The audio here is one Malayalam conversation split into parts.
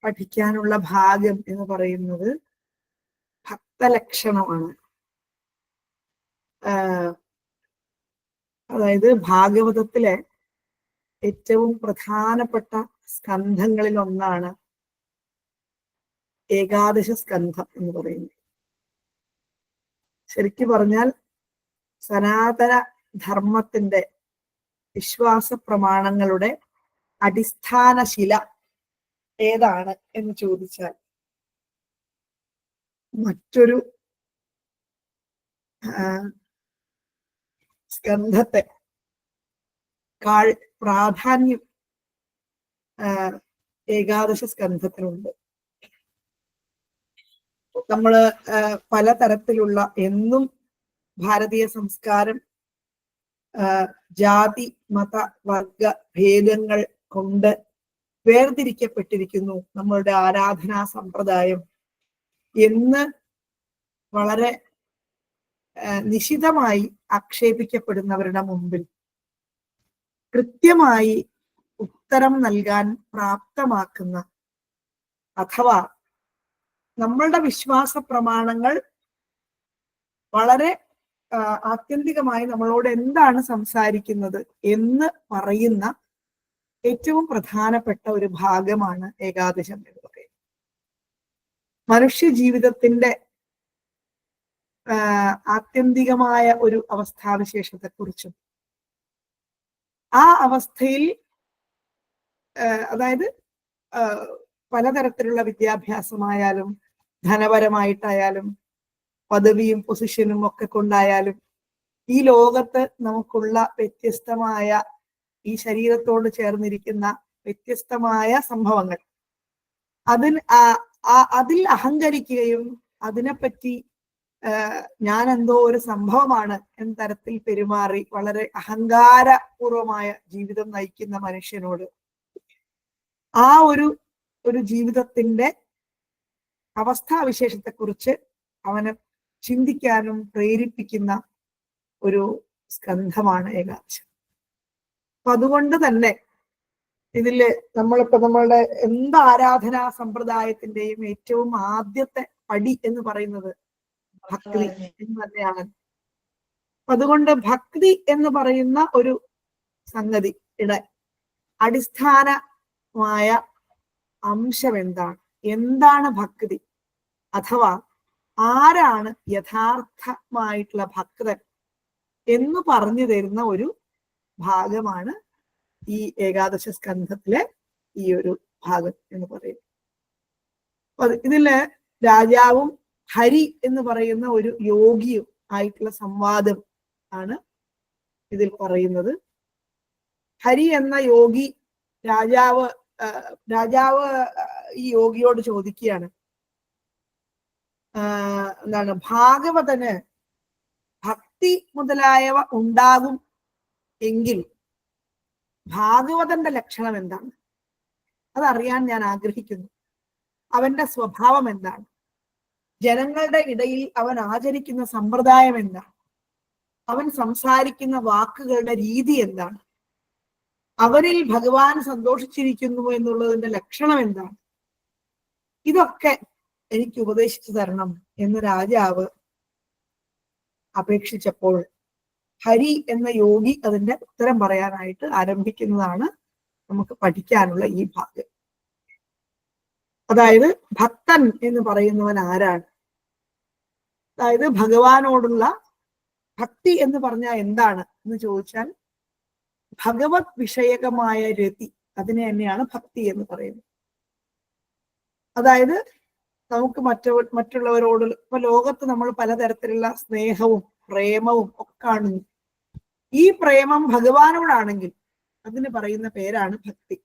പഠിക്കാനുള്ള ഭാഗം എന്ന് പറയുന്നത് ഭക്തലക്ഷണമാണ്. അതായത് ഭാഗവതത്തിലെ ഏറ്റവും പ്രധാനപ്പെട്ട സ്കന്ധങ്ങളിൽ ഒന്നാണ് ഏകാദശ സ്കന്ധം എന്ന് പറയുന്നത്. ശരിക്കു പറഞ്ഞാൽ സനാതന ധർമ്മത്തിന്റെ വിശ്വാസ പ്രമാണങ്ങളുടെ അടിസ്ഥാന ശില ഏതാണ് എന്ന് ചോദിച്ചാൽ മറ്റൊരു സ്കന്ധത്തെ കാൾ പ്രാധാന്യം ഏകാദശ സ്കന്ധത്തിനുണ്ട്. നമ്മള് പലതരത്തിലുള്ള എന്നും ഭാരതീയ സംസ്കാരം ജാതി മത വർഗ ഭേദങ്ങൾ കൊണ്ട് വേർതിരിക്കപ്പെട്ടിരിക്കുന്നു നമ്മളുടെ ആരാധനാ സമ്പ്രദായം എന്ന് വളരെ നിശിതമായി ആക്ഷേപിക്കപ്പെടുന്നവരുടെ മുമ്പിൽ കൃത്യമായി ഉത്തരം നൽകാൻ പ്രാപ്തമാക്കുന്ന അഥവാ നമ്മളുടെ വിശ്വാസ പ്രമാണങ്ങൾ വളരെ ആത്യന്തികമായി നമ്മളോട് എന്താണ് സംസാരിക്കുന്നത് എന്ന് പറയുന്ന ഏറ്റവും പ്രധാനപ്പെട്ട ഒരു ഭാഗമാണ് ഏകാദശം എന്ന് പറയുന്നത്. മനുഷ്യ ജീവിതത്തിന്റെ ആത്യന്തികമായ ഒരു അവസ്ഥാവിശേഷത്തെക്കുറിച്ചും ആ അവസ്ഥയിൽ അതായത് പലതരത്തിലുള്ള വിദ്യാഭ്യാസമായാലും ധനപരമായിട്ടായാലും പദവിയും പൊസിഷനും ഒക്കെ കൊണ്ടായാലും ഈ ലോകത്ത് നമുക്കുള്ള വ്യത്യസ്തമായ ഈ ശരീരത്തോട് ചേർന്നിരിക്കുന്ന വ്യത്യസ്തമായ സംഭവങ്ങൾ അതിൽ അഹങ്കരിക്കുകയും അതിനെപ്പറ്റി ഞാൻ എന്തോ ഒരു സംഭവമാണ് എന്ന തരത്തിൽ പെരുമാറി വളരെ അഹങ്കാരപൂർവമായ ജീവിതം നയിക്കുന്ന മനുഷ്യനോട് ആ ഒരു ജീവിതത്തിന്റെ അവസ്ഥാവിശേഷത്തെക്കുറിച്ച് അവനെ ചിന്തിക്കാനും പ്രേരിപ്പിക്കുന്ന ഒരു സ്കന്ധമാണ് ഏകാദശം. അപ്പൊ അതുകൊണ്ട് തന്നെ ഇതില് നമ്മളുടെ എന്ത് ആരാധനാ സമ്പ്രദായത്തിന്റെയും ഏറ്റവും ആദ്യത്തെ പടി എന്ന് പറയുന്നത് ഭക്തി എന്ന് തന്നെയാണ്. അതുകൊണ്ട് ഭക്തി എന്ന് പറയുന്ന ഒരു സംഗതിയുടെ അടിസ്ഥാനമായ അംശം എന്താണ് ഭക്തി, അഥവാ ആരാണ് യഥാർത്ഥമായിട്ടുള്ള ഭക്തൻ എന്ന് പറഞ്ഞു തരുന്ന ഒരു ഭാഗമാണ് ഈ ഏകാദശ സ്കന്ധത്തിലെ ഈ ഒരു ഭാഗം എന്ന് പറയുന്നത്. ഇതില് രാജാവും ഹരി എന്ന് പറയുന്ന ഒരു യോഗിയും ആയിട്ടുള്ള സംവാദം ആണ് ഇതിൽ പറയുന്നത്. ഹരി എന്ന യോഗി രാജാവ് ഈ യോഗിയോട് ചോദിക്കുകയാണ്, എന്താണ് ഭാഗവതന് ഭക്തി മുതലായവ ഉണ്ടാകും എങ്കിൽ ഭാഗവതന്റെ ലക്ഷണം എന്താണ്? അതറിയാൻ ഞാൻ ആഗ്രഹിക്കുന്നു. അവന്റെ സ്വഭാവം എന്താണ്? ജനങ്ങളുടെ ഇടയിൽ അവൻ ആചരിക്കുന്ന സമ്പ്രദായം എന്താണ്? അവൻ സംസാരിക്കുന്ന വാക്കുകളുടെ രീതി എന്താണ്? അവരിൽ ഭഗവാൻ സന്തോഷിച്ചിരിക്കുന്നു എന്നുള്ളതിന്റെ ലക്ഷണം എന്താണ്? ഇതൊക്കെ എനിക്ക് ഉപദേശിച്ചു തരണം എന്ന് രാജാവ് അപേക്ഷിച്ചപ്പോൾ ഹരി എന്ന യോഗി അതിന്റെ ഉത്തരം പറയാനായിട്ട് ആരംഭിക്കുന്നതാണ് നമുക്ക് പഠിക്കാനുള്ള ഈ ഭാഗം. അതായത് ഭക്തൻ എന്ന് പറയുന്നവൻ ആരാണ്? അതായത് ഭഗവാനോടുള്ള ഭക്തി എന്ന് പറഞ്ഞാൽ എന്താണ് എന്ന് ചോദിച്ചാൽ ഭഗവത് വിഷയകമായ രതി, അതിനെ തന്നെയാണ് ഭക്തി എന്ന് പറയുന്നത്. അതായത് നമുക്ക് മറ്റുള്ളവരോട് ഇപ്പൊ ലോകത്ത് നമ്മൾ പലതരത്തിലുള്ള സ്നേഹവും പ്രേമവും ഒക്കെ കാണുന്നു. ഈ പ്രേമം ഭഗവാനോടാണെങ്കിൽ അതിന് പറയുന്ന പേരാണ് ഭക്തി.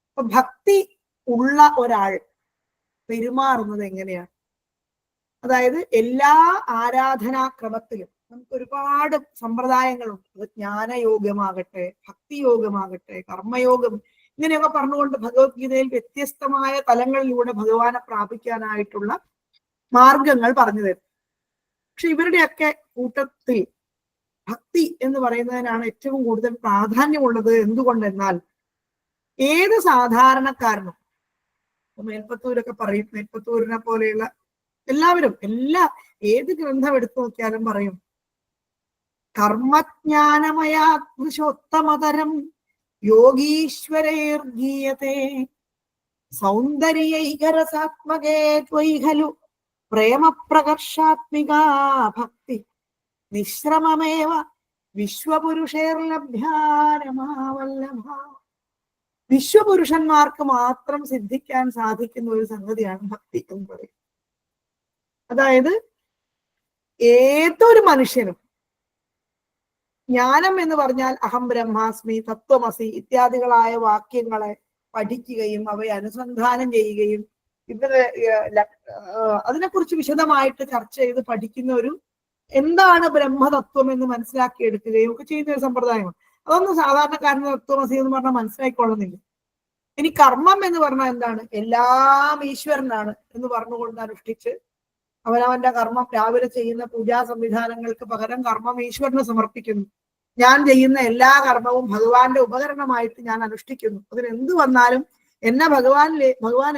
അപ്പൊ ഭക്തി ഉള്ള ഒരാൾ പെരുമാറുന്നത് എങ്ങനെയാണ്? അതായത് എല്ലാ ആരാധനാക്രമത്തിലും നമുക്ക് ഒരുപാട് സമ്പ്രദായങ്ങളുണ്ട്. അത് ജ്ഞാനയോഗമാകട്ടെ, ഭക്തിയോഗമാകട്ടെ, കർമ്മയോഗം, ഇങ്ങനെയൊക്കെ പറഞ്ഞുകൊണ്ട് ഭഗവത്ഗീതയിൽ വ്യത്യസ്തമായ തലങ്ങളിലൂടെ ഭഗവാനെ പ്രാപിക്കാനായിട്ടുള്ള മാർഗങ്ങൾ പറഞ്ഞു തരും. പക്ഷെ ഇവരുടെയൊക്കെ കൂട്ടത്തിൽ ഭക്തി എന്ന് പറയുന്നതിനാണ് ഏറ്റവും കൂടുതൽ പ്രാധാന്യമുള്ളത്. എന്തുകൊണ്ടെന്നാൽ ഏത് സാധാരണക്കാരനും മേൽപ്പത്തൂരൊക്കെ പറയും, മേൽപ്പത്തൂരിനെ പോലെയുള്ള എല്ലാവരും ഏത് ഗ്രന്ഥം എടുത്തു നോക്കിയാലും പറയും കർമ്മജ്ഞാനമയാദൃശോത്തമതരം യോഗീശ്വരൈർഗീയത്തെ സൗന്ദര്യൈകരസാത്മകേ ത്വയി ഖലു പ്രേമപ്രകർഷാത്മികാ ഭക്തി നിശ്രമമേവ വിശ്വപുരുഷേർലഭ്യാരമാവല്ലഭ. വിശ്വപുരുഷന്മാർക്ക് മാത്രം സിദ്ധിക്കാൻ സാധിക്കുന്ന ഒരു സംഗതിയാണ് ഭക്തി എന്ന് പറയും. അതായത് ഏതൊരു മനുഷ്യനും ജ്ഞാനം എന്ന് പറഞ്ഞാൽ അഹം ബ്രഹ്മാസ്മി, തത്വമസി ഇത്യാദികളായ വാക്യങ്ങളെ പഠിക്കുകയും അവയെ അനുസന്ധാനം ചെയ്യുകയും അതിനെക്കുറിച്ച് വിശദമായിട്ട് ചർച്ച ചെയ്ത് പഠിക്കുന്ന എന്താണ് ബ്രഹ്മതത്വം എന്ന് മനസ്സിലാക്കിയെടുക്കുകയും ഒക്കെ ചെയ്യുന്ന ഒരു സമ്പ്രദായമാണ്. അതൊന്നും സാധാരണക്കാരന് തത്വമസി എന്ന് പറഞ്ഞാൽ മനസ്സിലായിക്കൊള്ളുന്നില്ല. ഇനി കർമ്മം എന്ന് പറഞ്ഞാൽ എന്താണ്? എല്ലാം ഈശ്വരനാണ് എന്ന് പറഞ്ഞുകൊണ്ട് അനുഷ്ഠിച്ച് അവനവന്റെ കർമ്മം രാവിലെ ചെയ്യുന്ന പൂജാ സംവിധാനങ്ങൾക്ക് പകരം കർമ്മം ഈശ്വരന് സമർപ്പിക്കുന്നു. ഞാൻ ചെയ്യുന്ന എല്ലാ കർമ്മവും ഭഗവാന്റെ ഉപകരണമായിട്ട് ഞാൻ അനുഷ്ഠിക്കുന്നു. അതിനെന്ത് വന്നാലും എന്നെ ഭഗവാൻ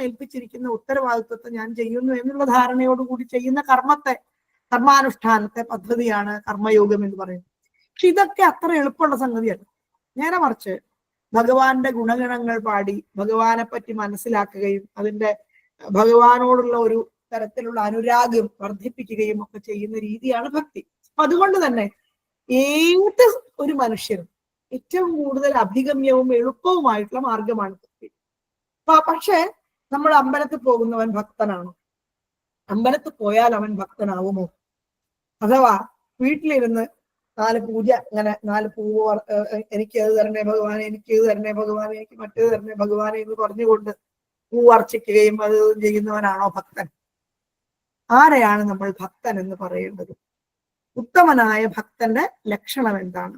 ഏൽപ്പിച്ചിരിക്കുന്ന ഉത്തരവാദിത്വത്തെ ഞാൻ ചെയ്യുന്നു എന്നുള്ള ധാരണയോടുകൂടി ചെയ്യുന്ന കർമാനുഷ്ഠാനത്തെ പദ്ധതിയാണ് കർമ്മയോഗം എന്ന് പറയുന്നത്. പക്ഷെ ഇതൊക്കെ അത്ര എളുപ്പമുള്ള സംഗതിയല്ല. നേരെ മറിച്ച് ഭഗവാന്റെ ഗുണഗണങ്ങൾ പാടി ഭഗവാനെ പറ്റി മനസ്സിലാക്കുകയും അതിന്റെ ഭഗവാനോടുള്ള ഒരു തരത്തിലുള്ള അനുരാഗം വർദ്ധിപ്പിക്കുകയും ഒക്കെ ചെയ്യുന്ന രീതിയാണ് ഭക്തി. അപ്പൊ അതുകൊണ്ട് തന്നെ ഏത് ഒരു മനുഷ്യനും ഏറ്റവും കൂടുതൽ അഭിഗമ്യവും എളുപ്പവുമായിട്ടുള്ള മാർഗമാണ് ഭക്തി. പക്ഷെ നമ്മൾ അമ്പലത്തിൽ പോകുന്നവൻ ഭക്തനാണോ? അമ്പലത്തിൽ പോയാൽ അവൻ ഭക്തനാവുമോ? അഥവാ വീട്ടിലിരുന്ന് 4 പൂജ, ഇങ്ങനെ 4 പൂവ്, എനിക്ക് അത് തരണേ ഭഗവാനെ, എനിക്ക് ഇത് തരണേ ഭഗവാനെ, എനിക്ക് മറ്റേത് തരണേ ഭഗവാനെ എന്ന് പറഞ്ഞുകൊണ്ട് പൂവർച്ചിക്കുകയും അത് ചെയ്യുന്നവനാണോ ഭക്തൻ? ആരെയാണ് നമ്മൾ ഭക്തൻ എന്ന് പറയേണ്ടത്? ഉത്തമനായ ഭക്തന്റെ ലക്ഷണം എന്താണ്?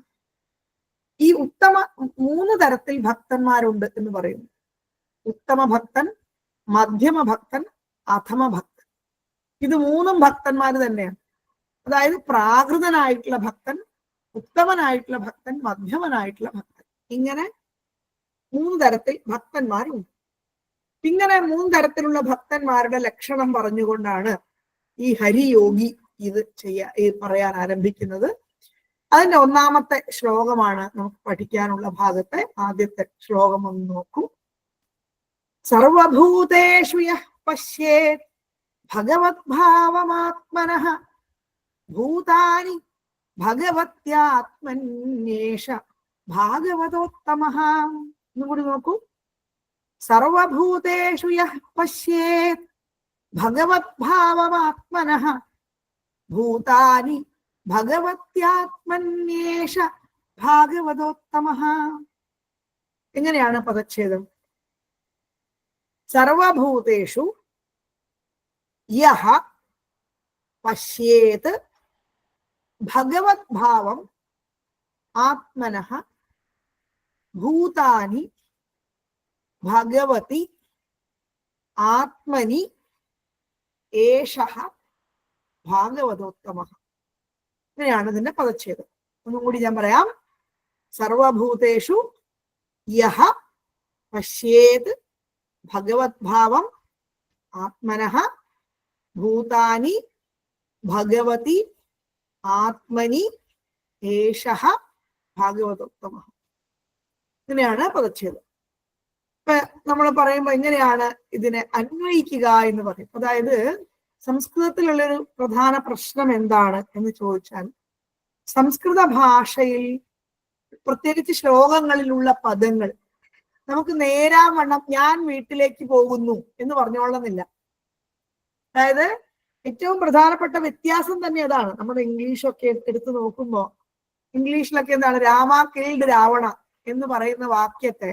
ഈ 3 തരത്തിൽ ഭക്തന്മാരുണ്ട് എന്ന് പറയുന്നു. ഉത്തമ ഭക്തൻ, മധ്യമ ഭക്തൻ, അധമ ഭക്തൻ. ഇത് 3 ഭക്തന്മാർ തന്നെയാണ്. അതായത് പ്രാകൃതനായിട്ടുള്ള ഭക്തൻ, ഉത്തമനായിട്ടുള്ള ഭക്തൻ, മധ്യമനായിട്ടുള്ള ഭക്തൻ. ഇങ്ങനെ 3 തരത്തിൽ ഭക്തന്മാരുണ്ട്. ഇങ്ങനെ 3 തരത്തിലുള്ള ഭക്തന്മാരുടെ ലക്ഷണം പറഞ്ഞുകൊണ്ടാണ് ഈ ഹരിയോഗി ഇത് പറയാൻ ആരംഭിക്കുന്നത്. അതിന്റെ 1-ാമത്തെ ശ്ലോകമാണ് നമുക്ക് പഠിക്കാനുള്ള ഭാഗത്തെ ആദ്യത്തെ ശ്ലോകം. ഒന്ന് നോക്കൂ. സർവഭൂതേഷു യഃ പശ്യേത് ഭഗവദ്ഭാവമാത്മനഃ ഭൂതാനി ഭഗവത്യാത്മന്യേഷ ഭാഗവതോത്തമഃ. എന്നുകൂടി നോക്കൂ. സർവഭൂതേഷു യഃ പശ്യേത് ഭഗവദ്ഭാവമാത്മനഃ ഭൂതാനി ഭഗവത്യാത്മന്യേഷ ഭാഗവതോത്തമഃ. എങ്ങനെയാണ് പദച്ഛേദം? സർവഭൂതേഷു യഃ പശ്യേത് ഭഗവദ്ഭാവം ആത്മനഃ ഭൂതാനി ഭഗവതി ആത്മനി ഏഷഃ ഭാഗവതോത്തമഃ. ഇങ്ങനെയാണ് ഇതിന്റെ പദച്ഛേദം. ഒന്നും കൂടി ഞാൻ പറയാം. സർവഭൂതേഷു യഃ പശ്യേത് ഭഗവദ്ഭാവം ആത്മനഃ ഭൂതാനി ഭഗവതി ആത്മനി ഏഷഃ ഭാഗവതോത്തമഃ. ഇങ്ങനെയാണ് പദച്ഛേദം. ഇപ്പൊ നമ്മൾ പറയുമ്പോൾ എങ്ങനെയാണ് ഇതിനെ അന്വയിക്കുക എന്ന് പറയും. അതായത് സംസ്കൃതത്തിലുള്ളൊരു പ്രധാന പ്രശ്നം എന്താണ് എന്ന് ചോദിച്ചാൽ, സംസ്കൃത ഭാഷയിൽ പ്രത്യേകിച്ച് ശ്ലോകങ്ങളിലുള്ള പദങ്ങൾ നമുക്ക് നേരാവണ്ണം ഞാൻ വീട്ടിലേക്ക് പോകുന്നു എന്ന് പറഞ്ഞോളുന്നില്ല. അതായത് ഏറ്റവും പ്രധാനപ്പെട്ട വ്യത്യാസം തന്നെ അതാണ്. നമ്മുടെ ഇംഗ്ലീഷൊക്കെ എടുത്തു നോക്കുമ്പോൾ ഇംഗ്ലീഷിലൊക്കെ എന്താണ് രാമ കിൽഡ് രാവണ എന്ന് പറയുന്ന വാക്യത്തെ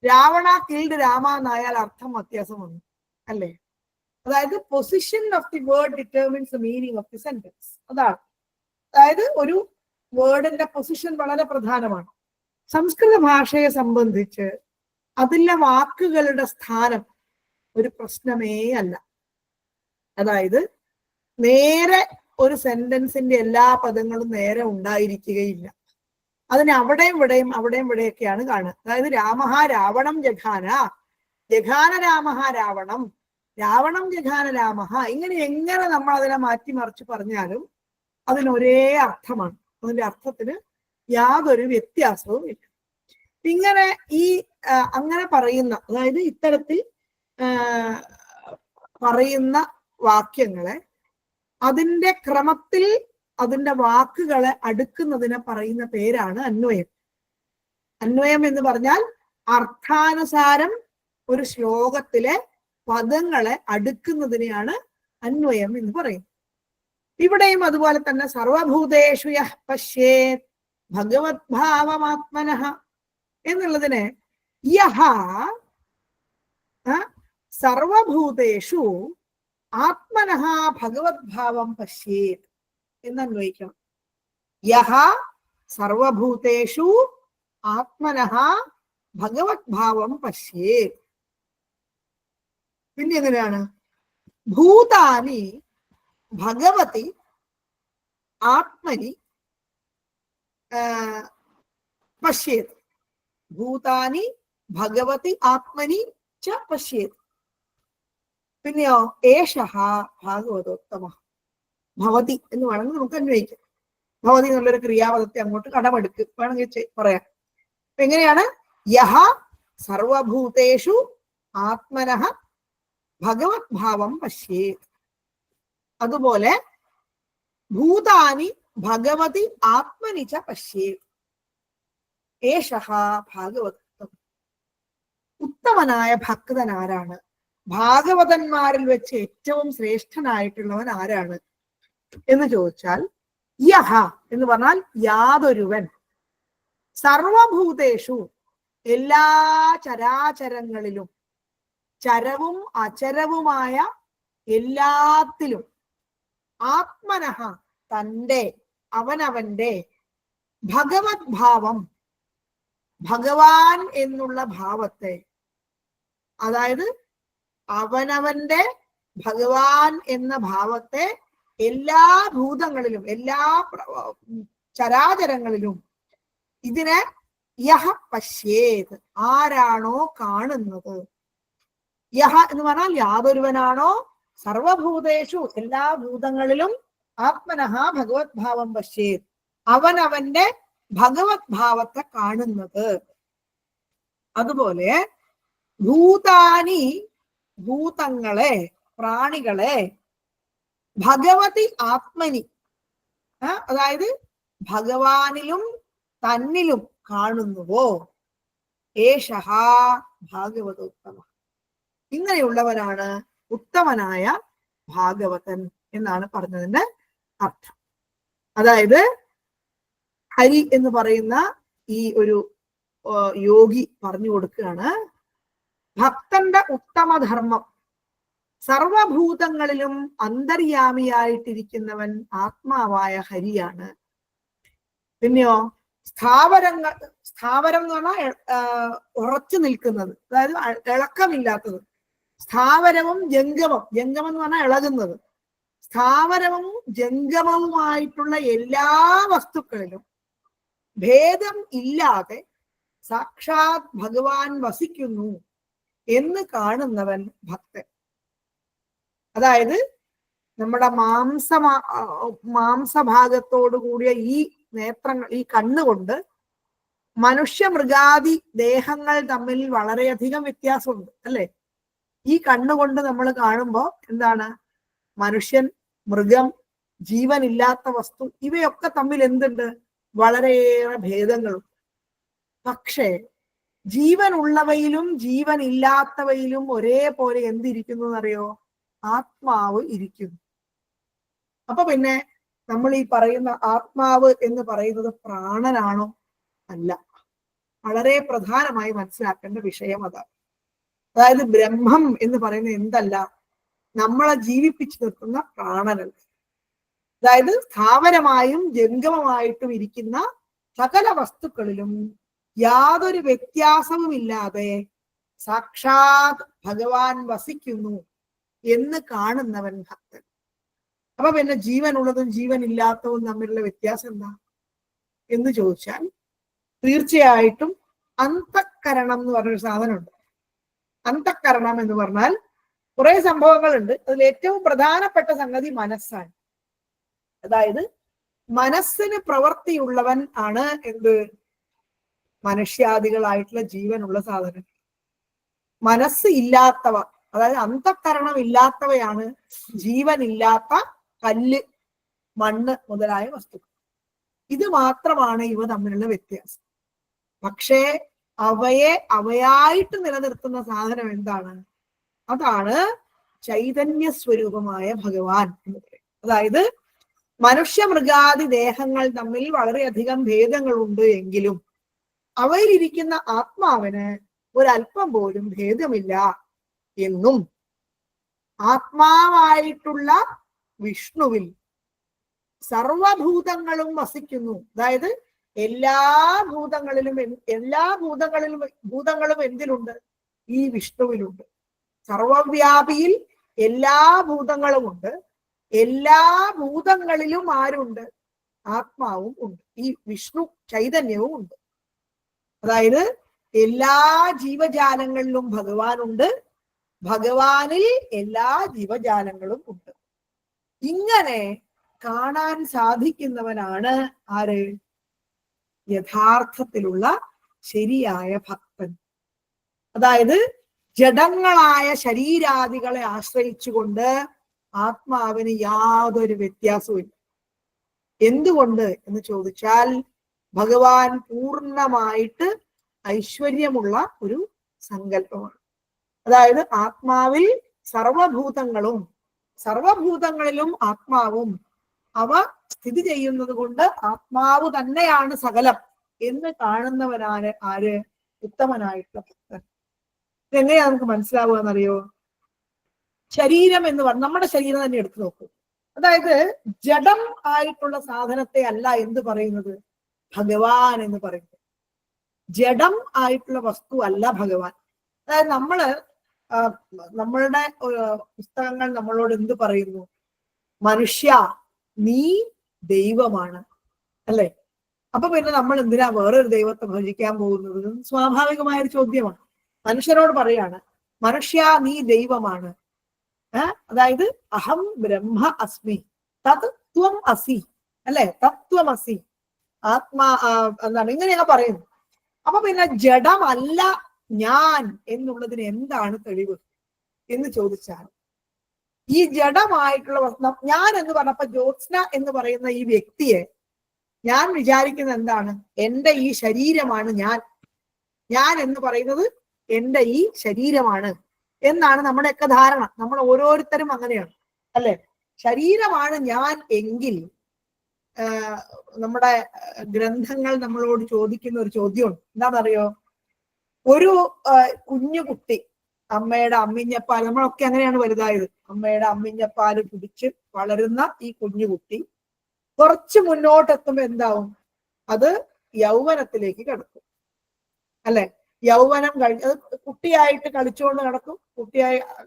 രാവണ കിൽഡ് രാമ എന്നായാൽ അർത്ഥം വ്യത്യാസം വന്നു അല്ലേ? അതായത് position of the word determines the meaning of the sentence. അതാണ്. അതായത് ഒരു വേർഡിന്റെ പൊസിഷൻ വളരെ പ്രധാനമാണ്. സംസ്കൃത ഭാഷയെ സംബന്ധിച്ച് അതിലെ വാക്കുകളുടെ സ്ഥാനം ഒരു പ്രശ്നമേ അല്ല. അതായത് നേരെ ഒരു സെന്റൻസിന്റെ എല്ലാ പദങ്ങളും നേരെ ഉണ്ടായിരിക്കുകയില്ല. അതിന് അവിടെയും ഇവിടെയൊക്കെയാണ് കാണുക. അതായത് രാമഹ രാവണം ജഘാന ജഘാനരാമ രാവണം, രാവണം ജഘാനരാമ, ഇങ്ങനെ എങ്ങനെ നമ്മൾ അതിനെ മാറ്റിമറിച്ച് പറഞ്ഞാലും അതിനൊരേ അർത്ഥമാണ്. അതിന്റെ അർത്ഥത്തിന് യാതൊരു വ്യത്യാസവും ഇല്ല. ഇങ്ങനെ ഈ അങ്ങനെ പറയുന്ന, അതായത് ഇത്തരത്തിൽ പറയുന്ന വാക്യങ്ങളെ അതിന്റെ ക്രമത്തിൽ അതിന്റെ വാക്കുകളെ അടുക്കുന്നതിനെ പറയുന്ന പേരാണ് അന്വയം. അന്വയം എന്ന് പറഞ്ഞാൽ അർത്ഥാനുസാരം ഒരു ശ്ലോകത്തിലെ പദങ്ങളെ അടുക്കുന്നതിനെയാണ് അന്വയം എന്ന് പറയുന്നത്. ഇവിടെയും അതുപോലെ തന്നെ സർവഭൂതേഷു യഃ പശ്യേത് ഭഗവത് ഭാവമാത്മനഃ എന്നുള്ളതിനെ യഹ സർവഭൂതേഷു ആത്മനഃ ഭഗവത് ഭാവം പശ്യേത് എന്നന്വയിക്കണം. യഹ സർവഭൂതേഷു ആത്മനഃ ഭഗവത് ഭാവം പശ്യേത്. പിന്നെ എങ്ങനെയാണ്? ഭൂതാനി ഭഗവതി ആത്മനി പശ്യേത്. ഭൂതാനി ഭഗവതി ആത്മനി ച പശ്യേത്. പിന്നെയോ ഏഷഃ ഭാഗവതോത്തമ. ഭവതി എന്ന് വേണമെങ്കിൽ നമുക്ക് അന്വയിക്കാം. ഭവതി എന്നുള്ളൊരു ക്രിയാപദത്തെ അങ്ങോട്ട് കടമെടുക്ക് വേണമെങ്കിൽ പറയാം. എങ്ങനെയാണ്? യഹ സർവഭൂതേഷു ആത്മനഃ ഭഗവത് ഭാവം പശ്യേത്. അതുപോലെ ഭൂതാനി ഭഗവതി ആത്മനി ച പശ്യേത്. ഏഷഃ ഭാഗവതോത്തമ. ഉത്തമനായ ഭക്തൻ ആരാണ്? ഭാഗവതന്മാരിൽ വെച്ച് ഏറ്റവും ശ്രേഷ്ഠനായിട്ടുള്ളവൻ ആരാണ് എന്ന് ചോദിച്ചാൽ, യഹ എന്ന് പറഞ്ഞാൽ യാതൊരുവൻ, സർവഭൂതേഷു എല്ലാ ചരാചരങ്ങളിലും, ചരവും അചരവുമായ എല്ലാത്തിലും, ആത്മനഃ തൻ്റെ അവനവന്റെ, ഭഗവത് ഭാവം ഭഗവാൻ എന്നുള്ള ഭാവത്തെ, അതായത് അവനവന്റെ ഭഗവാൻ എന്ന ഭാവത്തെ എല്ലാ ഭൂതങ്ങളിലും എല്ലാ ചരാചരങ്ങളിലും, ഇതിനെ യഹ പശ്യേത് ആരാണോ കാണുന്നത്. യഹ എന്ന് പറഞ്ഞാൽ യാതൊരുവനാണോ സർവഭൂതേഷു എല്ലാ ഭൂതങ്ങളിലും ആത്മനഃ ഭഗവത് ഭാവം പശ്യേത് അവനവന്റെ ഭഗവത് ഭാവത്തെ കാണുന്നത്. അതുപോലെ ഭൂതാനി ഭൂതങ്ങളെ, പ്രാണികളെ, ഭഗവതി ആത്മനി അതായത് ഭഗവാനിലും തന്നിലും കാണുന്നുവോ, ഏഷഃ ഭാഗവതോത്തമ. ഇങ്ങനെയുള്ളവനാണ് ഉത്തമനായ ഭാഗവതൻ എന്നാണ് പറഞ്ഞതിന്റെ അർത്ഥം. അതായത് ഹരി എന്ന് പറയുന്ന ഈ ഒരു യോഗി പറഞ്ഞു കൊടുക്കുകയാണ്, ഭക്തന്റെ ഉത്തമധർമ്മം സർവഭൂതങ്ങളിലും അന്തര്യാമിയായിട്ടിരിക്കുന്നവൻ ആത്മാവായ ഹരിയാണ്. പിന്നെയോ സ്ഥാവരങ്ങൾ, സ്ഥാവരം എന്ന് പറഞ്ഞാൽ ഉറച്ചു നിൽക്കുന്നത്, അതായത് ഇളക്കമില്ലാത്തത്. സ്ഥാവരവും ജംഗമം, ജംഗമം എന്ന് പറഞ്ഞാൽ ഇളകുന്നത്. സ്ഥാവരവും ജംഗമവുമായിട്ടുള്ള എല്ലാ വസ്തുക്കളിലും ഭേദം ഇല്ലാതെ സാക്ഷാത് ഭഗവാൻ വസിക്കുന്നു എന്ന് കാണുന്നവൻ ഭക്തൻ. അതായത് നമ്മുടെ മാംസഭാഗത്തോടു കൂടിയ ഈ നേത്രങ്ങൾ, ഈ കണ്ണുകൊണ്ട് മനുഷ്യ മൃഗാദി ദേഹങ്ങൾ തമ്മിൽ വളരെയധികം വ്യത്യാസമുണ്ട് അല്ലെ? ഈ കണ്ണുകൊണ്ട് നമ്മൾ കാണുമ്പോൾ എന്താണ്? മനുഷ്യൻ, മൃഗം, ജീവനില്ലാത്ത വസ്തു, ഇവയൊക്കെ തമ്മിൽ എന്തുണ്ട്? വളരെയേറെ ഭേദങ്ങളും. പക്ഷേ ജീവൻ ഉള്ളവയിലും ജീവൻ ഇല്ലാത്തവയിലും ഒരേപോലെ എന്തിരിക്കുന്നു എന്നറിയോ? ആത്മാവ് ഇരിക്കുന്നു. അപ്പൊ പിന്നെ നമ്മൾ ഈ പറയുന്ന ആത്മാവ് എന്ന് പറയുന്നത് പ്രാണനാണോ? അല്ല. വളരെ പ്രധാനമായി മനസ്സിലാക്കേണ്ട വിഷയം അതാണ്. അതായത് ബ്രഹ്മം എന്ന് പറയുന്നത് എന്തല്ല, നമ്മളെ ജീവിപ്പിച്ചു നിർത്തുന്ന പ്രാണനല്ല. അതായത് സ്ഥാവരമായും ജംഗമമായിട്ടും ഇരിക്കുന്ന സകല വസ്തുക്കളിലും യാതൊരു വ്യത്യാസവുമില്ലാതെ സാക്ഷാത് ഭഗവാൻ വസിക്കുന്നു എന്ന് കാണുന്നവൻ ഭക്തൻ. അപ്പൊ പിന്നെ ജീവനുള്ളതും ജീവൻ ഇല്ലാത്തതും തമ്മിലുള്ള വ്യത്യാസം എന്താ എന്ന് ചോദിച്ചാൽ തീർച്ചയായിട്ടും അന്തഃകരണം എന്ന് പറഞ്ഞൊരു സാധനമുണ്ട്. അന്തഃകരണം എന്ന് പറഞ്ഞാൽ കുറെ സംഭവങ്ങളുണ്ട്. അതിൽ ഏറ്റവും പ്രധാനപ്പെട്ട സംഗതി മനസ്സാണ്. അതായത് മനസ്സിന് പ്രവൃത്തിയുള്ളവൻ ആണ് എന്ത്? മനുഷ്യാദികളായിട്ടുള്ള ജീവനുള്ള സാധനം. മനസ്സ് ഇല്ലാത്തവ, അതായത് അന്തഃകരണം ഇല്ലാത്തവയാണ് ജീവനില്ലാത്ത കല്ല്, മണ്ണ് മുതലായ വസ്തുക്കൾ. ഇത് മാത്രമാണ് ഇവ തമ്മിലുള്ള വ്യത്യാസം. പക്ഷേ അവയായിട്ട് നിലനിർത്തുന്ന സാധനം എന്താണ്? അതാണ് ചൈതന്യ സ്വരൂപമായ ഭഗവാൻ എന്ന് പറയും. അതായത് മനുഷ്യ മൃഗാദി ദേഹങ്ങൾ തമ്മിൽ വളരെയധികം ഭേദങ്ങളുണ്ട് എങ്കിലും അവയിലിരിക്കുന്ന ആത്മാവിന് ഒരല്പം പോലും ഭേദമില്ല എന്നും ആത്മാവായിട്ടുള്ള വിഷ്ണുവിൽ സർവഭൂതങ്ങളും വസിക്കുന്നു. അതായത് എല്ലാ ഭൂതങ്ങളും എന്തിലുണ്ട്? ഈ വിഷ്ണുവിലുണ്ട്. സർവവ്യാപിയിൽ എല്ലാ ഭൂതങ്ങളും ഉണ്ട്. എല്ലാ ഭൂതങ്ങളിലും ആരുണ്ട്? ആത്മാവും ഉണ്ട്. ഈ വിഷ്ണു ചൈതന്യവും ഉണ്ട്. അതായത് എല്ലാ ജീവജാലങ്ങളിലും ഭഗവാനുണ്ട്, ഭഗവാനിൽ എല്ലാ ജീവജാലങ്ങളും ഉണ്ട്. ഇങ്ങനെ കാണാൻ സാധിക്കുന്നവനാണ് ആര്? യഥാർത്ഥത്തിലുള്ള ശരിയായ ഭക്തൻ. അതായത് ജഡങ്ങളായ ശരീരാദികളെ ആശ്രയിച്ചുകൊണ്ട് ആത്മാവിന് യാതൊരു വ്യത്യാസവും. എന്തുകൊണ്ട് എന്ന് ചോദിച്ചാൽ ഭഗവാൻ പൂർണ്ണമായിട്ട് ഐശ്വര്യമുള്ള ഒരു സങ്കല്പമാണ്. അതായത് ആത്മാവിൽ സർവഭൂതങ്ങളിലും ആത്മാവും അവ സ്ഥിതി ചെയ്യുന്നത് കൊണ്ട് ആത്മാവ് തന്നെയാണ് സകലം എന്ന് കാണുന്നവനാണ് ആര്? ഉത്തമനായിട്ടുള്ള ഭക്തൻ. ഇതെങ്ങനെയാ നമുക്ക് മനസ്സിലാവുക എന്നറിയോ? ശരീരം എന്ന് പറഞ്ഞ നമ്മുടെ ശരീരം തന്നെ എടുത്തു നോക്കൂ. അതായത് ജഡം ആയിട്ടുള്ള സാധനത്തെ അല്ല എന്ത് പറയുന്നത്? ഭഗവാൻ എന്ന് പറയുന്നത്. ജഡം ആയിട്ടുള്ള വസ്തു അല്ല ഭഗവാൻ. അതായത് നമ്മളുടെ പുസ്തകങ്ങൾ നമ്മളോട് എന്ത് പറയുന്നു? മനുഷ്യ, നീ ദൈവമാണ്, അല്ലെ? അപ്പൊ പിന്നെ നമ്മൾ എന്തിനാ വേറൊരു ദൈവത്തെ ഭജിക്കാൻ പോകുന്നത്? സ്വാഭാവികമായൊരു ചോദ്യമാണ്. മനുഷ്യരോട് പറയാണ്, മനുഷ്യ നീ ദൈവമാണ്. അതായത് അഹം ബ്രഹ്മ അസ്മി തത് ത്വം അസി, അല്ലെ? തത്വം അസി, ആത്മാ എന്താണ്, ഇങ്ങനെയൊക്കെ പറയുന്നു. അപ്പൊ പിന്നെ ജഡമല്ല ഞാൻ എന്നുള്ളതിന് എന്താണ് തെളിവ് എന്ന് ചോദിച്ചാൽ, ഈ ജഡമായിട്ടുള്ള ഞാൻ എന്ന് പറഞ്ഞപ്പോ ജ്യോത്സ്ന എന്ന് പറയുന്ന ഈ വ്യക്തിയെ ഞാൻ വിചാരിക്കുന്നത് എന്താണ്? എന്റെ ഈ ശരീരമാണ് ഞാൻ എന്ന് പറയുന്നത് എന്റെ ഈ ശരീരമാണ് എന്നാണ് നമ്മുടെയൊക്കെ ധാരണ. നമ്മൾ ഓരോരുത്തരും അങ്ങനെയാണ്, അല്ലെ? ശരീരമാണ് ഞാൻ എങ്കിൽ നമ്മുടെ ഗ്രന്ഥങ്ങൾ നമ്മളോട് ചോദിക്കുന്ന ഒരു ചോദ്യമുണ്ട്. എന്താണെന്നറിയോ? ഒരു കുഞ്ഞുകുട്ടി അമ്മയുടെ അമ്മിഞ്ഞപ്പാൽ, നമ്മളൊക്കെ അങ്ങനെയാണ് വലുതായത്, അമ്മയുടെ അമ്മിഞ്ഞപ്പാൽ കുടിച്ച് വളരുന്ന ഈ കുഞ്ഞുകുട്ടി കുറച്ച് മുന്നോട്ടെത്തുമ്പോ എന്താവും? അത് യൗവനത്തിലേക്ക് കിടക്കും, അല്ലെ? യൗവനം കഴിഞ്ഞ് അത് കുട്ടിയായിട്ട് കളിച്ചുകൊണ്ട് നടക്കും.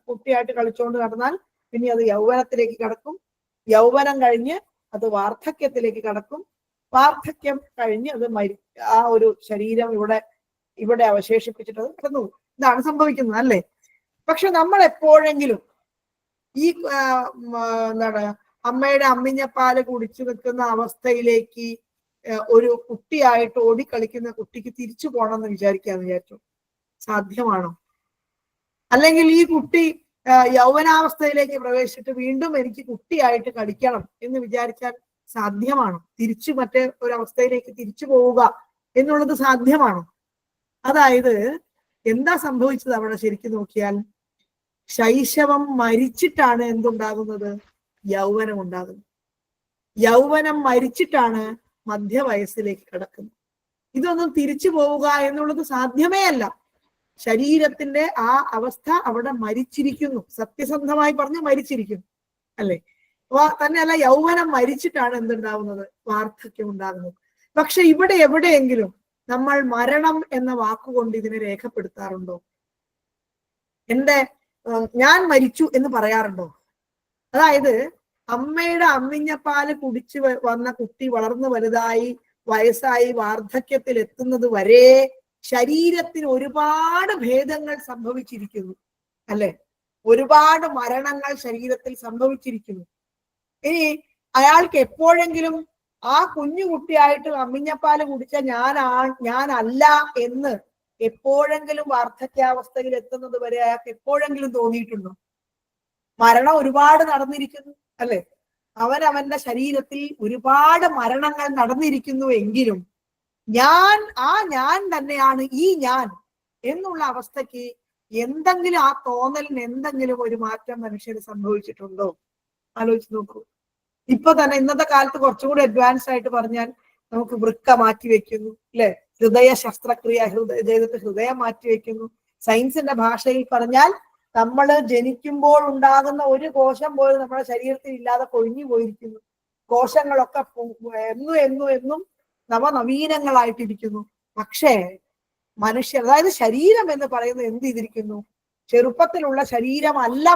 കുട്ടിയായിട്ട് കളിച്ചുകൊണ്ട് നടന്നാൽ പിന്നെ അത് യൗവനത്തിലേക്ക് കടക്കും. യൗവനം കഴിഞ്ഞ് അത് വാർദ്ധക്യത്തിലേക്ക് കടക്കും. വാർദ്ധക്യം കഴിഞ്ഞ് അത് ആ ഒരു ശരീരം ഇവിടെ അവശേഷിപ്പിച്ചിട്ട് അത് കിടന്നു. ഇതാണ് സംഭവിക്കുന്നത്, അല്ലേ? പക്ഷെ നമ്മൾ എപ്പോഴെങ്കിലും ഈ എന്താണ് അമ്മയുടെ അമ്മിഞ്ഞപ്പാല് കുടിച്ചു നിൽക്കുന്ന അവസ്ഥയിലേക്ക് ഒരു കുട്ടിയായിട്ട് ഓടിക്കളിക്കുന്ന കുട്ടിക്ക് തിരിച്ചു പോകണമെന്ന് വിചാരിച്ചു? സാധ്യമാണോ? അല്ലെങ്കിൽ ഈ കുട്ടി യൗവനാവസ്ഥയിലേക്ക് പ്രവേശിച്ചിട്ട് വീണ്ടും എനിക്ക് കുട്ടിയായിട്ട് കളിക്കണം എന്ന് വിചാരിച്ചാൽ സാധ്യമാണോ? തിരിച്ചു മറ്റേ ഒരവസ്ഥയിലേക്ക് തിരിച്ചു പോവുക എന്നുള്ളത് സാധ്യമാണോ? അതായത് എന്താ സംഭവിച്ചത് അവിടെ ശരിക്കും നോക്കിയാൽ? ശൈശവം മരിച്ചിട്ടാണ് എന്തുണ്ടാകുന്നത്? യൗവനം ഉണ്ടാകുന്നത്. യൗവനം മരിച്ചിട്ടാണ് മധ്യവയസ്സിലേക്ക് കിടക്കുന്നത്. ഇതൊന്നും തിരിച്ചു പോവുക എന്നുള്ളത് സാധ്യമേ അല്ല. ശരീരത്തിന്റെ ആ അവസ്ഥ അവിടെ മരിച്ചിരിക്കുന്നു. സത്യസന്ധമായി പറഞ്ഞ് മരിച്ചിരിക്കുന്നു, അല്ലെ? തന്നെയല്ല, യൗവനം മരിച്ചിട്ടാണ് എന്തുണ്ടാവുന്നത്? വാർദ്ധക്യം ഉണ്ടാകുന്നത്. പക്ഷെ ഇവിടെ എവിടെയെങ്കിലും നമ്മൾ മരണം എന്ന വാക്കുകൊണ്ട് ഇതിനെ രേഖപ്പെടുത്താറുണ്ടോ? ഞാൻ മരിച്ചു എന്ന് പറയാറുണ്ടോ? അതായത് അമ്മയുടെ അമ്മിഞ്ഞപ്പാല് കുടിച്ചു വന്ന കുട്ടി വളർന്നു വലുതായി വയസ്സായി വാർദ്ധക്യത്തിൽ എത്തുന്നത് വരെ ശരീരത്തിന് ഒരുപാട് ഭേദങ്ങൾ സംഭവിച്ചിരിക്കുന്നു, അല്ലെ? ഒരുപാട് മരണങ്ങൾ ശരീരത്തിൽ സംഭവിച്ചിരിക്കുന്നു. ഇനി അയാൾക്ക് എപ്പോഴെങ്കിലും ആ കുഞ്ഞുകുട്ടിയായിട്ട് അമ്മിഞ്ഞപ്പാല് കുടിച്ച ഞാനല്ല എന്ന് എപ്പോഴെങ്കിലും വാർദ്ധക്യാവസ്ഥയിൽ എത്തുന്നത് വരെ അയാൾക്ക് എപ്പോഴെങ്കിലും തോന്നിയിട്ടുണ്ടോ? മരണം ഒരുപാട് നടന്നിരിക്കുന്നു, അല്ലെ? അവന്റെ ശരീരത്തിൽ ഒരുപാട് മരണങ്ങൾ നടന്നിരിക്കുന്നു എങ്കിലും ഞാൻ തന്നെയാണ് ഈ ഞാൻ എന്നുള്ള അവസ്ഥയ്ക്ക് എന്തെങ്കിലും, ആ തോന്നലിന് എന്തെങ്കിലും ഒരു മാറ്റം മനുഷ്യന് സംഭവിച്ചിട്ടുണ്ടോ? ആലോചിച്ച് നോക്കൂ. ഇപ്പൊ തന്നെ ഇന്നത്തെ കാലത്ത് കുറച്ചുകൂടി അഡ്വാൻസ് ആയിട്ട് പറഞ്ഞാൽ നമുക്ക് വൃക്ക മാറ്റി വെക്കുന്നു, അല്ലെ? ഹൃദയ ശസ്ത്രക്രിയ ചെയ്തിട്ട് ഹൃദയം മാറ്റി വെക്കുന്നു. സയൻസിന്റെ ഭാഷയിൽ പറഞ്ഞാൽ നമ്മൾ ജനിക്കുമ്പോൾ ഉണ്ടാകുന്ന ഒരു കോശം പോലും നമ്മുടെ ശരീരത്തിൽ ഇല്ലാതെ കൊഴിഞ്ഞു പോയിരിക്കുന്നു. കോശങ്ങളൊക്കെ എന്നും നവനവീനങ്ങളായിട്ടിരിക്കുന്നു. പക്ഷേ മനുഷ്യർ, അതായത് ശരീരം എന്ന് പറയുന്നത് എന്ത് ചെയ്തിരിക്കുന്നു? ചെറുപ്പത്തിലുള്ള ശരീരമല്ല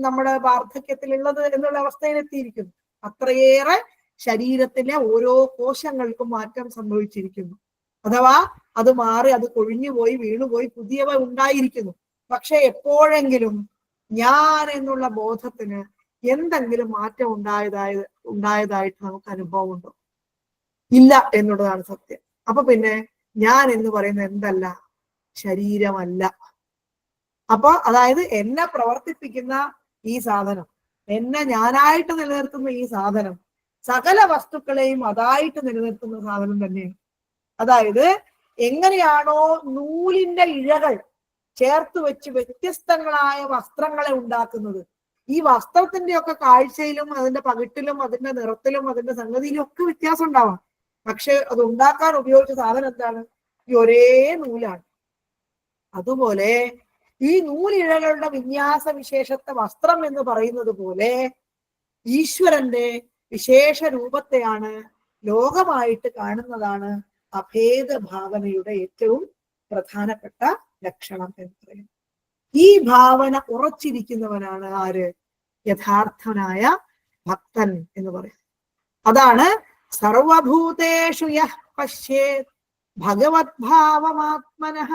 നമ്മുടെ വാർദ്ധക്യത്തിലുള്ളത് എന്നുള്ള അവസ്ഥയിലെത്തിയിരിക്കുന്നു. അത്രയേറെ ശരീരത്തിലെ ഓരോ കോശങ്ങൾക്കും മാറ്റം സംഭവിച്ചിരിക്കുന്നു. അഥവാ അത് മാറി, അത് കൊഴിഞ്ഞുപോയി, വീണുപോയി, പുതിയവ ഉണ്ടായിരിക്കുന്നു. പക്ഷെ എപ്പോഴെങ്കിലും ഞാൻ എന്നുള്ള ബോധത്തിന് എന്തെങ്കിലും മാറ്റം ഉണ്ടായതായിട്ട് നമുക്ക് അനുഭവമുണ്ടോ? ഇല്ല എന്നുള്ളതാണ് സത്യം. അപ്പൊ പിന്നെ ഞാൻ എന്ന് പറയുന്നത് എന്തല്ല? ശരീരമല്ല. അപ്പൊ അതായത് എന്നെ പ്രവർത്തിപ്പിക്കുന്ന ഈ സാധനം, എന്നെ ഞാനായിട്ട് നിലനിർത്തുന്ന ഈ സാധനം, സകല വസ്തുക്കളെയും അതായിട്ട് നിലനിർത്തുന്ന സാധനം തന്നെയാണ്. അതായത് എങ്ങനെയാണോ നൂലിന്റെ ഇഴകൾ ചേർത്ത് വെച്ച് വ്യത്യസ്തങ്ങളായ വസ്ത്രങ്ങളെ ഉണ്ടാക്കുന്നത്, ഈ വസ്ത്രത്തിന്റെ ഒക്കെ കാഴ്ചയിലും അതിന്റെ പകിട്ടിലും അതിന്റെ നിറത്തിലും അതിന്റെ സംഗതിയിലും ഒക്കെ വ്യത്യാസം ഉണ്ടാവാം. പക്ഷെ അത് ഉണ്ടാക്കാൻ ഉപയോഗിച്ച സാധനം എന്താണ്? ഈ ഒരേ നൂലാണ്. അതുപോലെ ഈ നൂലിഴകളുടെ വിന്യാസ വിശേഷത്തെ വസ്ത്രം എന്ന് പറയുന്നത് പോലെ ഈശ്വരന്റെ വിശേഷ രൂപത്തെയാണ് ലോകമായിട്ട് കാണുന്നതാണ് അഭേദ ഭാവനയുടെ ഏറ്റവും പ്രധാനപ്പെട്ട ലക്ഷണം എന്ന് പറയുന്നത്. ഈ ഭാവന ഉറച്ചിരിക്കുന്നവനാണ് ആര്? യഥാർത്ഥനായ ഭക്തൻ എന്ന് പറയുന്നത്. അതാണ് സർവഭൂതേഷു യഃ പശ്യേത് ഭഗവത് ഭാവമാത്മനഃ.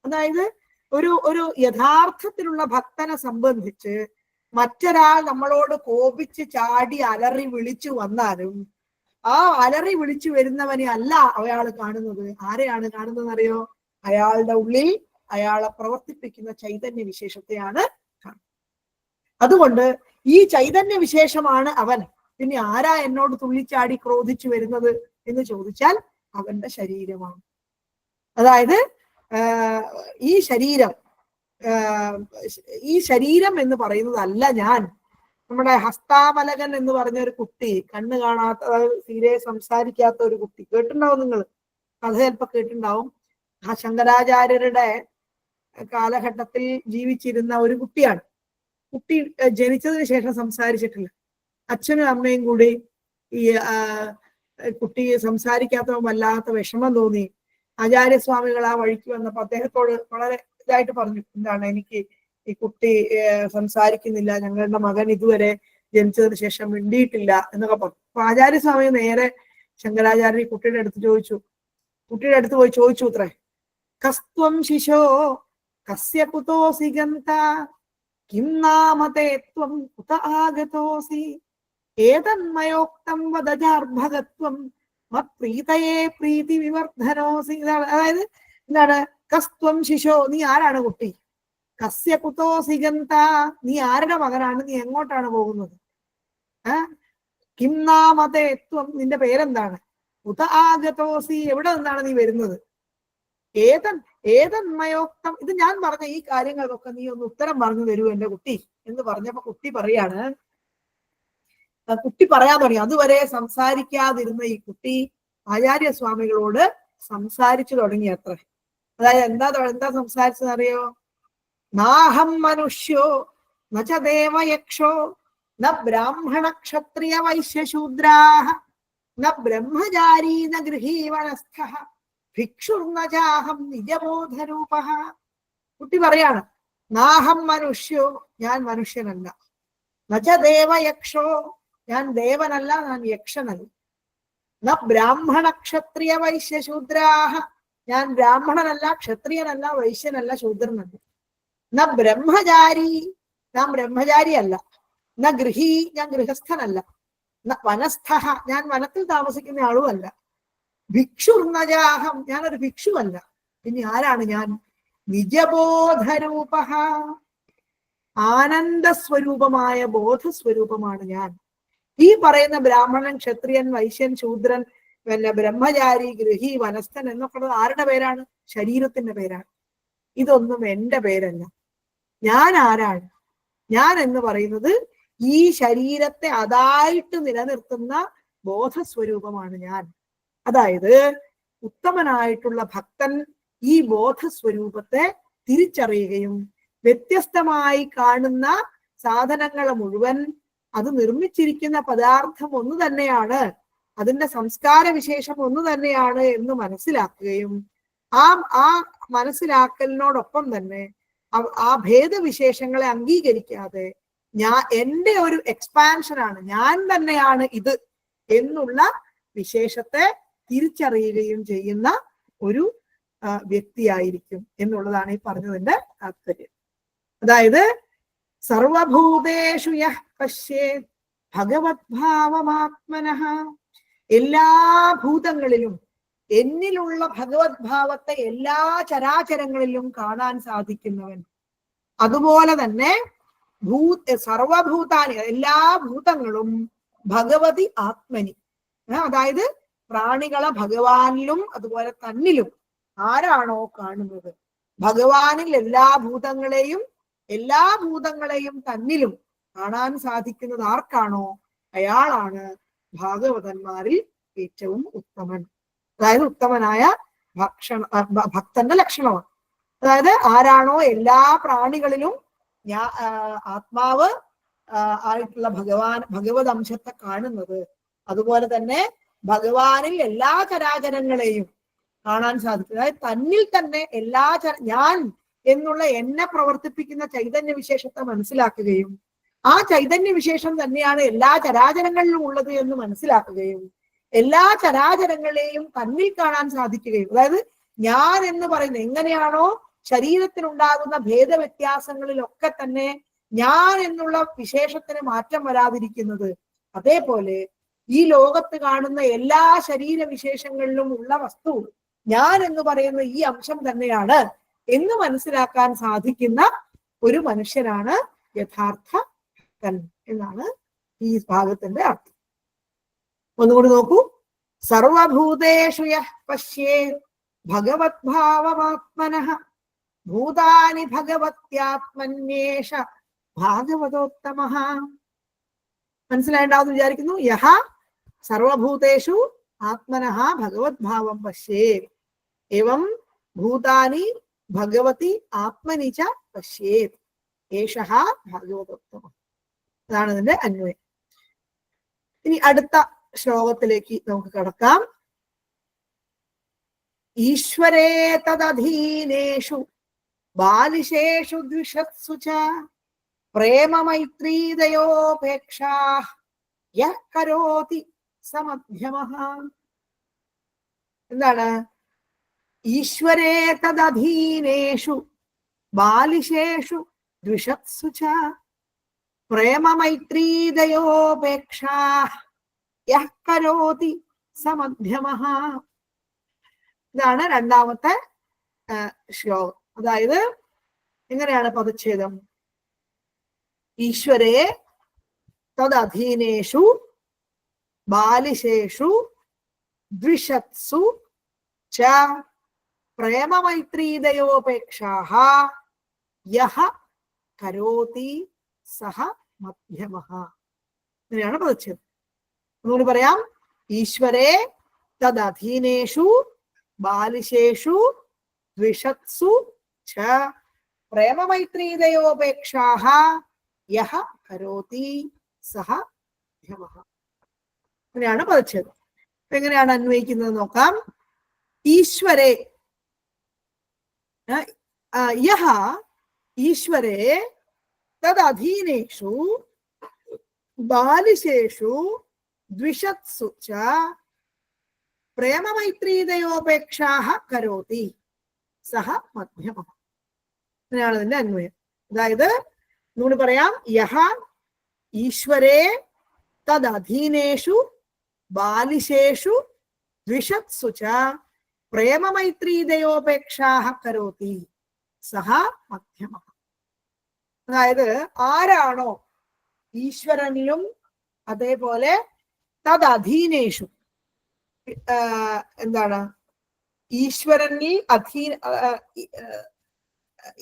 അതായത് ഒരു യഥാർത്ഥത്തിലുള്ള ഭക്തനെ സംബന്ധിച്ച് മറ്റൊരാൾ നമ്മളോട് കോപിച്ച് ചാടി അലറി വിളിച്ചു വന്നാലും ആ അലറി വിളിച്ചു വരുന്നവനെ അല്ല അയാൾ കാണുന്നത്. ആരെയാണ് കാണുന്നത് അറിയോ? അയാളുടെ ഉള്ളിൽ അയാളെ പ്രവർത്തിപ്പിക്കുന്ന ചൈതന്യ വിശേഷത്തെയാണ് കാണുന്നത്. അതുകൊണ്ട് ഈ ചൈതന്യ വിശേഷമാണ് അവൻ. പിന്നെ ആരാ എന്നോട് തുള്ളിച്ചാടി ക്രോധിച്ചു വരുന്നത് എന്ന് ചോദിച്ചാൽ അവന്റെ ശരീരമാണ്. അതായത് ഈ ശരീരം എന്ന് പറയുന്നതല്ല ഞാൻ. നമ്മുടെ ഹസ്താമലകൻ എന്ന് പറഞ്ഞ ഒരു കുട്ടി, കണ്ണ് കാണാത്ത, തീരെ സംസാരിക്കാത്ത ഒരു കുട്ടി, കേട്ടിട്ടുണ്ടാവും നിങ്ങൾ, കഥ ചിലപ്പോ കേട്ടിട്ടുണ്ടാവും. ആ ശങ്കരാചാര്യരുടെ കാലഘട്ടത്തിൽ ജീവിച്ചിരുന്ന ഒരു കുട്ടിയാണ്. കുട്ടി ജനിച്ചതിന് ശേഷം സംസാരിച്ചിട്ടില്ല. അച്ഛനും അമ്മയും കൂടി ഈ കുട്ടി സംസാരിക്കാത്തവൻ വല്ലാത്ത വിഷമം തോന്നി. ആചാര്യസ്വാമികൾ ആ വഴിക്ക് വന്നപ്പോൾ അദ്ദേഹത്തോട് വളരെ ഇതായിട്ട് പറഞ്ഞു, എന്താണ്, എനിക്ക് ഈ കുട്ടി സംസാരിക്കുന്നില്ല, ഞങ്ങളുടെ മകൻ ഇതുവരെ ജനിച്ചതിന് ശേഷം മിണ്ടിയിട്ടില്ല എന്നൊക്കെ പറഞ്ഞു. അപ്പൊ ആചാര്യസ്വാമി നേരെ ശങ്കരാചാര്യ കുട്ടിയുടെ അടുത്ത് പോയി ചോദിച്ചു അത്രേ, കസ്ത്വം ശിശോ കസ്യ കുതോസി ഗന്ത കിം നാമതേ ത്വം കുത ആഗതോസി ഏതന്മയോക്തം വദജാർഭഗത്വം മത്പ്രീതയേ പ്രീതി വിവർദ്ധനോസി. അതായത് എന്താണ്? കസ്ത്വം ശിശോ, നീ ആരാണ് കുട്ടി? കസ്യ കുതോസി ഗന്ത, നീ ആരുടെ മകനാണ്? നീ എങ്ങോട്ടാണ് പോകുന്നത്? കിം നാമതേ ത്വം, നിന്റെ പേരെന്താണ്? കുത ആഗതോസി, എവിടെ നിന്നാണ് നീ വരുന്നത്? ഏതന്മയോക്തം, ഇത് ഞാൻ പറഞ്ഞ ഈ കാര്യങ്ങൾക്കൊക്കെ നീ ഒന്ന് ഉത്തരം പറഞ്ഞു തരൂ എന്റെ കുട്ടി എന്ന് പറഞ്ഞപ്പോ കുട്ടി പറയാൻ തുടങ്ങി. അതുവരെ സംസാരിക്കാതിരുന്ന ഈ കുട്ടി ആചാര്യസ്വാമികളോട് സംസാരിച്ചു തുടങ്ങി അത്ര. അതായത് എന്താ സംസാരിച്ചതറിയോ? നാഹം മനുഷ്യോ നച ദേവയക്ഷോ ന ബ്രാഹ്മണ ക്ഷത്രിയ വൈശ്യശൂദ്രാഹ ന ബ്രഹ്മചാരീ ന ഗൃഹീവനസ്ഥഃ ഭിക്ഷുർനചാഹം നിജബോധരൂപഃ. കുട്ടി പറയാണ്, നാഹം മനുഷ്യോ, ഞാൻ മനുഷ്യനല്ല. നച ദേവയക്ഷോ, ഞാൻ ദേവനല്ല, ഞാൻ യക്ഷനല്ല. ന ബ്രാഹ്മണ ക്ഷത്രിയ വൈശ്യശൂദ്രാഹ, ഞാൻ ബ്രാഹ്മണനല്ല, ക്ഷത്രിയനല്ല, വൈശ്യനല്ല, ശൂദ്രനല്ല. ന ബ്രഹ്മചാരി, ഞാൻ ബ്രഹ്മചാരി അല്ല. ന ഗൃഹി, ഞാൻ ഗൃഹസ്ഥനല്ല. ന വനസ്ഥ, ഞാൻ വനത്തിൽ താമസിക്കുന്ന ആളുമല്ല. ഭിക്ഷുർനജാഹം, ഞാനൊരു ഭിക്ഷുവല്ല. ഇനി ആരാണ് ഞാൻ? നിജബോധരൂപ, ആനന്ദസ്വരൂപമായ ബോധസ്വരൂപമാണ് ഞാൻ. ഈ പറയുന്ന ബ്രാഹ്മണൻ, ക്ഷത്രിയൻ, വൈശ്യൻ, ശൂദ്രൻ, പിന്നെ ബ്രഹ്മചാരി, ഗൃഹി, വനസ്ഥൻ എന്നൊക്കെ ആരുടെ പേരാണ്? ശരീരത്തിന്റെ പേരാണ്. ഇതൊന്നും എന്റെ പേരല്ല. ഞാൻ ആരാണ്? ഞാൻ എന്ന് പറയുന്നത് ഈ ശരീരത്തെ അതായിട്ട് നിലനിർത്തുന്ന ബോധസ്വരൂപമാണ് ഞാൻ. അതായത് ഉത്തമനായിട്ടുള്ള ഭക്തൻ ഈ ബോധസ്വരൂപത്തെ തിരിച്ചറിയുകയും വ്യത്യസ്തമായി കാണുന്ന സാധനങ്ങളെ മുഴുവൻ അത് നിർമ്മിച്ചിരിക്കുന്ന പദാർത്ഥം ഒന്നു തന്നെയാണ്, അതിന്റെ സംസ്കാര വിശേഷം ഒന്നു തന്നെയാണ് എന്ന് മനസ്സിലാക്കുകയും ആ മനസ്സിലാക്കലിനോടൊപ്പം തന്നെ ആ ഭേദവിശേഷങ്ങളെ അംഗീകരിക്കാതെ എന്റെ ഒരു എക്സ്പാൻഷനാണ്, ഞാൻ തന്നെയാണ് ഇത് എന്നുള്ള വിശേഷത്തെ തിരിച്ചറിയുകയും ചെയ്യുന്ന ഒരു വ്യക്തിയായിരിക്കും എന്നുള്ളതാണ് ഈ പറഞ്ഞതിന്റെ താല്പര്യം. അതായത് സർവഭൂതേഷു യഃ പശ്യേത് ഭഗവദ്ഭാവമാത്മനഃ, എല്ലാ ഭൂതങ്ങളിലും എന്നിലുള്ള ഭഗവത് ഭാവത്തെ എല്ലാ ചരാചരങ്ങളിലും കാണാൻ സാധിക്കുന്നവൻ. അതുപോലെ തന്നെ സർവഭൂതാനി, എല്ലാ ഭൂതങ്ങളും ഭഗവതി ആത്മനി, അതായത് പ്രാണികളെ ഭഗവാനിലും അതുപോലെ തന്നിലും ആരാണോ കാണുന്നത്, ഭഗവാനിൽ എല്ലാ ഭൂതങ്ങളെയും തന്നിലും കാണാൻ സാധിക്കുന്നത് ആർക്കാണോ അയാളാണ് ഭാഗവതന്മാരിൽ ഏറ്റവും ഉത്തമൻ. അതായത് ഉത്തമനായ ഭക്തന്റെ ലക്ഷണമാണ്. അതായത് ആരാണോ എല്ലാ പ്രാണികളിലും ആത്മാവ് ആയിട്ടുള്ള ഭഗവത് അംശത്തെ കാണുന്നത്, അതുപോലെ തന്നെ ഭഗവാനിൽ എല്ലാ ചരാചരങ്ങളെയും കാണാൻ സാധിക്കും. അതായത് തന്നിൽ തന്നെ ഞാൻ എന്നുള്ള എന്നെ പ്രവർത്തിപ്പിക്കുന്ന ചൈതന്യ വിശേഷത്തെ മനസ്സിലാക്കുകയും ആ ചൈതന്യ വിശേഷം തന്നെയാണ് എല്ലാ ചരാചരങ്ങളിലും ഉള്ളത് എന്ന് മനസ്സിലാക്കുകയും എല്ലാ ചരാചരങ്ങളെയും തന്നിൽ കാണാൻ സാധിക്കുകയും, അതായത് ഞാൻ എന്ന് പറയുന്നത് എങ്ങനെയാണോ ശരീരത്തിനുണ്ടാകുന്ന ഭേദവ്യത്യാസങ്ങളിലൊക്കെ തന്നെ ഞാൻ എന്നുള്ള വിശേഷത്തിന് മാറ്റം വരാതിരിക്കുന്നത്, അതേപോലെ ഈ ലോകത്ത് കാണുന്ന എല്ലാ ശരീരവിശേഷങ്ങളിലും ഉള്ള വസ്തു ഞാൻ എന്ന് പറയുന്ന ഈ അംശം തന്നെയാണ് എന്ന് മനസ്സിലാക്കാൻ സാധിക്കുന്ന ഒരു മനുഷ്യനാണ് യഥാർത്ഥ ഭക്തൻ എന്നാണ് ഈ ഭാഗത്തിന്റെ അർത്ഥം. ഒന്നുകൂടി നോക്കൂ. സർവഭൂതേഷു യഃ പശ്യേത് ഭഗവദ്ഭാവമാത്മനഃ ഭൂതാനി ഭഗവത്യാത്മന്യേഷ ഭാഗവതോത്തമഃ. മനസ്സിലായിണ്ടാവും വിചാരിക്കുന്നു. യഹ സർവഭൂതേഷു ആത്മനഃ ഭഗവദ്ഭാവം പശ്യേത് എവം ഭൂതാനി ഭഗവതി ആത്മനി ച പശ്യേത് ഏഷഃ ഭാഗവതോത്തമഃ. അതാണ് ഇതിന്റെ അന്വയം. ഇനി അടുത്ത ശ്ലോകത്തിലേക്ക് നമുക്ക് കടക്കാം. ഈശ്വരേ തദധീനേഷു ബാലിശേഷു ദ്വിഷത്സു ച പ്രേമമൈത്രീദയോപേക്ഷാ യഃ കരോതി സമധ്യമഃ. എന്താണ്? ഈശ്വരേ തദധീനേഷു ബാലിശേഷു ദ്വിഷത്സു ച പ്രേമമൈത്രീദയോപേക്ഷാ യഃ കരോതി സമധ്യമഃ. ഇതാണ് രണ്ടാമത്തെ ശ്ലോകം. അതായത് എങ്ങനെയാണ് പദച്ഛേദം? ഈശ്വരേ തദധീനേഷു ബാലിശേഷു ദ്വിഷത്സു ച പ്രേമമൈത്രീദയോപേക്ഷാഃ യഃ കരോതി സഹ മധ്യമഃ. ഇങ്ങനെയാണ് പദച്ഛേദം. ഒന്നുകൂടി പറയാം. ഈശ്വരേ തദധീനേഷു ബാലിശേഷു ദ്വിഷത്സു ച പ്രേമമൈത്രീദയോപേക്ഷാഃ യഃ കരോതി സഹ മധ്യമഃ. അങ്ങനെയാണ് പദച്ഛേദം. എങ്ങനെയാണ് അന്വയിക്കുന്നത് നോക്കാം. ഈശ്വരേ യഃ ഈശ്വരേ തദധീനേഷു ബാലിശേഷു ദ്വിഷത്സു ച പ്രേമമൈത്രീതയോപേക്ഷാഹ കരോതി സഹ മധ്യമ. അങ്ങനെയാണ് അതിന്റെ അന്വയം. അതായത് നമ്മൾ പറയാം, യഹ ഈശ്വരേ തദധീനേഷു ബാലിശേഷു ദ്വിഷത്സു ച പ്രേമമൈത്രീതയോപേക്ഷാഹ കരോതി സഹ മധ്യമ. അതായത് ആരാണോ ഈശ്വരനിലും അതേപോലെ തദധീനേഷു, എന്താണ് ഈശ്വരനിൽ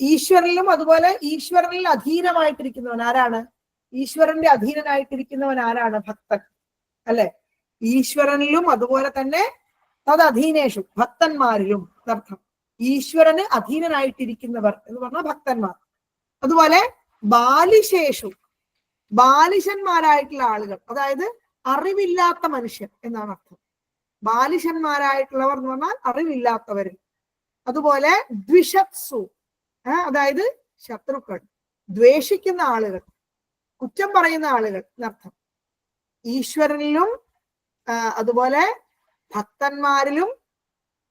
ഈശ്വരനിലും അതുപോലെ ഈശ്വരനിൽ അധീനമായിട്ടിരിക്കുന്നവൻ ആരാണ്? ഈശ്വരന്റെ അധീനനായിട്ടിരിക്കുന്നവൻ ആരാണ്? ഭക്തൻ അല്ലെ? ഈശ്വരനിലും അതുപോലെ തന്നെ തദധീനേഷു ഭക്തന്മാരിലും അർത്ഥം. ഈശ്വരന് അധീനനായിട്ടിരിക്കുന്നവർ എന്ന് പറഞ്ഞാൽ ഭക്തന്മാർ. അതുപോലെ ബാലിശേഷു, ബാലിശന്മാരായിട്ടുള്ള ആളുകൾ, അതായത് അറിവില്ലാത്ത മനുഷ്യർ എന്നാണ് അർത്ഥം. ബാലിശന്മാരായിട്ടുള്ളവർ എന്ന് പറഞ്ഞാൽ അറിവില്ലാത്തവരിൽ. അതുപോലെ ദ്വിഷത്സു, അതായത് ശത്രുക്കൾ, ദ്വേഷിക്കുന്ന ആളുകൾ, കുറ്റം പറയുന്ന ആളുകൾ എന്നർത്ഥം. ഈശ്വരനിലും അതുപോലെ ഭക്തന്മാരിലും